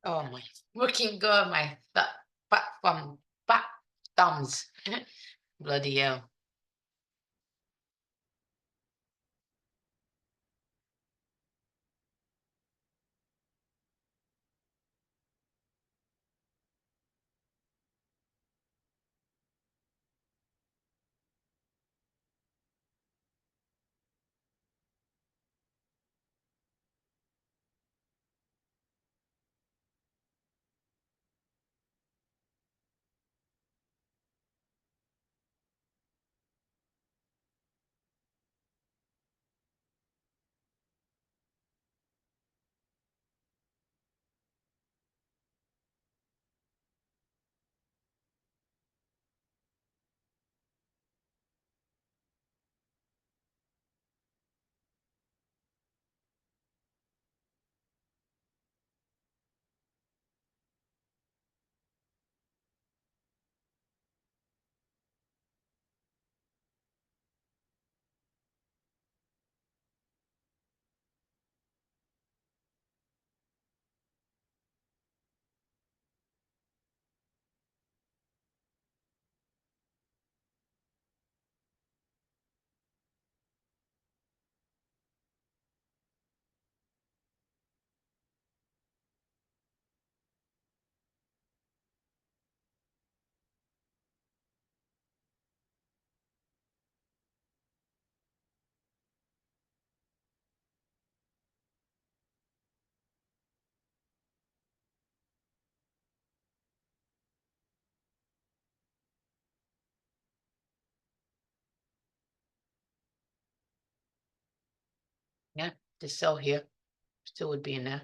Oh my working good, my fat thumbs. Bloody hell. Yeah, the cell here still would be in there.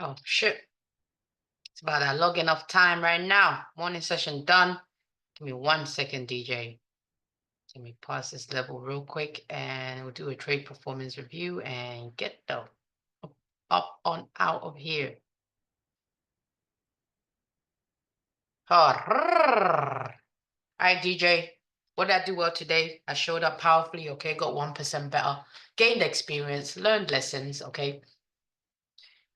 Oh, shit. It's about that log enough time right now. Morning session done. Give me 1 second, DJ. Let me pause this level real quick and we'll do a trade performance review and get the up on out of here. All right, DJ. What did I do well today? I showed up powerfully, okay? Got 1% better. Gained experience, learned lessons, okay?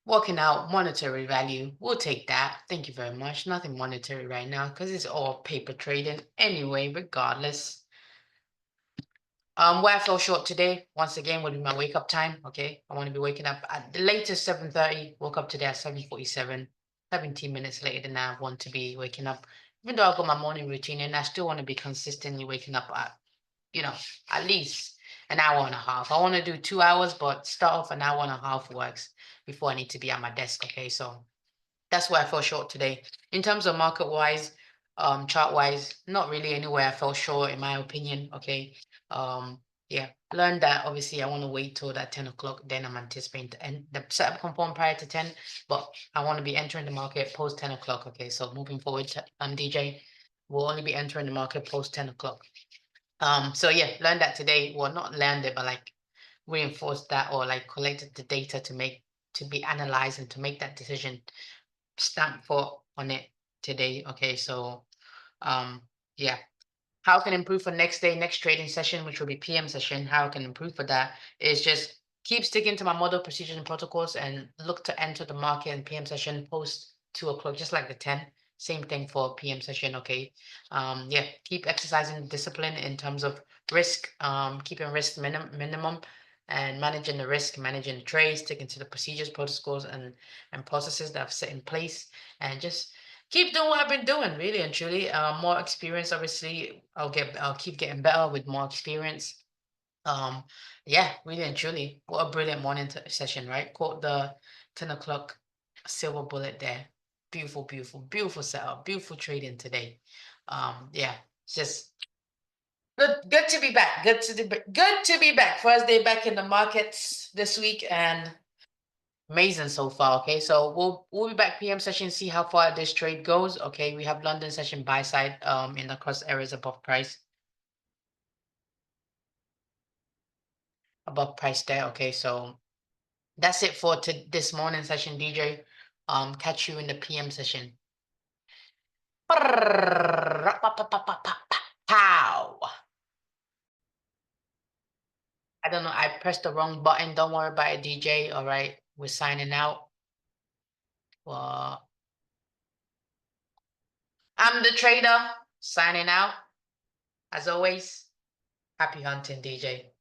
Working out monetary value. We'll take that. Thank you very much. Nothing monetary right now because it's all paper trading. Anyway, regardless. Where I fell short today, once again, would be my wake up time. Okay. I want to be waking up at the latest 7:30. Woke up today at 7:47. 17 minutes later than I want to be waking up. Even though I've got my morning routine and I still want to be consistently waking up at, at least an hour and a half. I want to do 2 hours, but start off an hour and a half works before I need to be at my desk. Okay. So that's where I fell short today. In terms of market wise, chart wise, not really anywhere I fell short in my opinion. Okay. Yeah, learned that obviously I want to wait till that 10 o'clock, then I'm anticipating to end the setup component prior to 10, but I want to be entering the market post 10 o'clock. Okay, so moving forward to DJ, we'll only be entering the market post 10 o'clock. So yeah, learned that today. Well, not learned it, but like reinforced that or like collected the data to be analyzed and to make that decision stamp for on it today. Okay, so yeah. How I can improve for next day, next trading session, which will be PM session, how I can improve for that is just keep sticking to my model procedures and protocols and look to enter the market in PM session post 2 o'clock, just like the 10. Same thing for PM session, okay. Yeah, keep exercising discipline in terms of risk, keeping risk minimum and managing the risk, managing the trades, sticking to the procedures, protocols, and processes that I've set in place, and just keep doing what I've been doing, really and truly. More experience, obviously. I'll keep getting better with more experience. Um, yeah, really and truly. What a brilliant morning session, right? Caught the 10 o'clock silver bullet there. Beautiful, beautiful, beautiful setup, beautiful trading today. Yeah, it's just good to be back. Good to be back. First day back in the markets this week and amazing so far. Okay, so we'll be back PM session, see how far this trade goes. Okay, we have London session buy side in the cross areas above price there. Okay, so that's it for this morning session, DJ. Catch you in the PM session. Pow. I don't know. I pressed the wrong button. Don't worry about it, DJ. All right, we're signing out. Well, I'm the trader signing out. As always, happy hunting, DJ.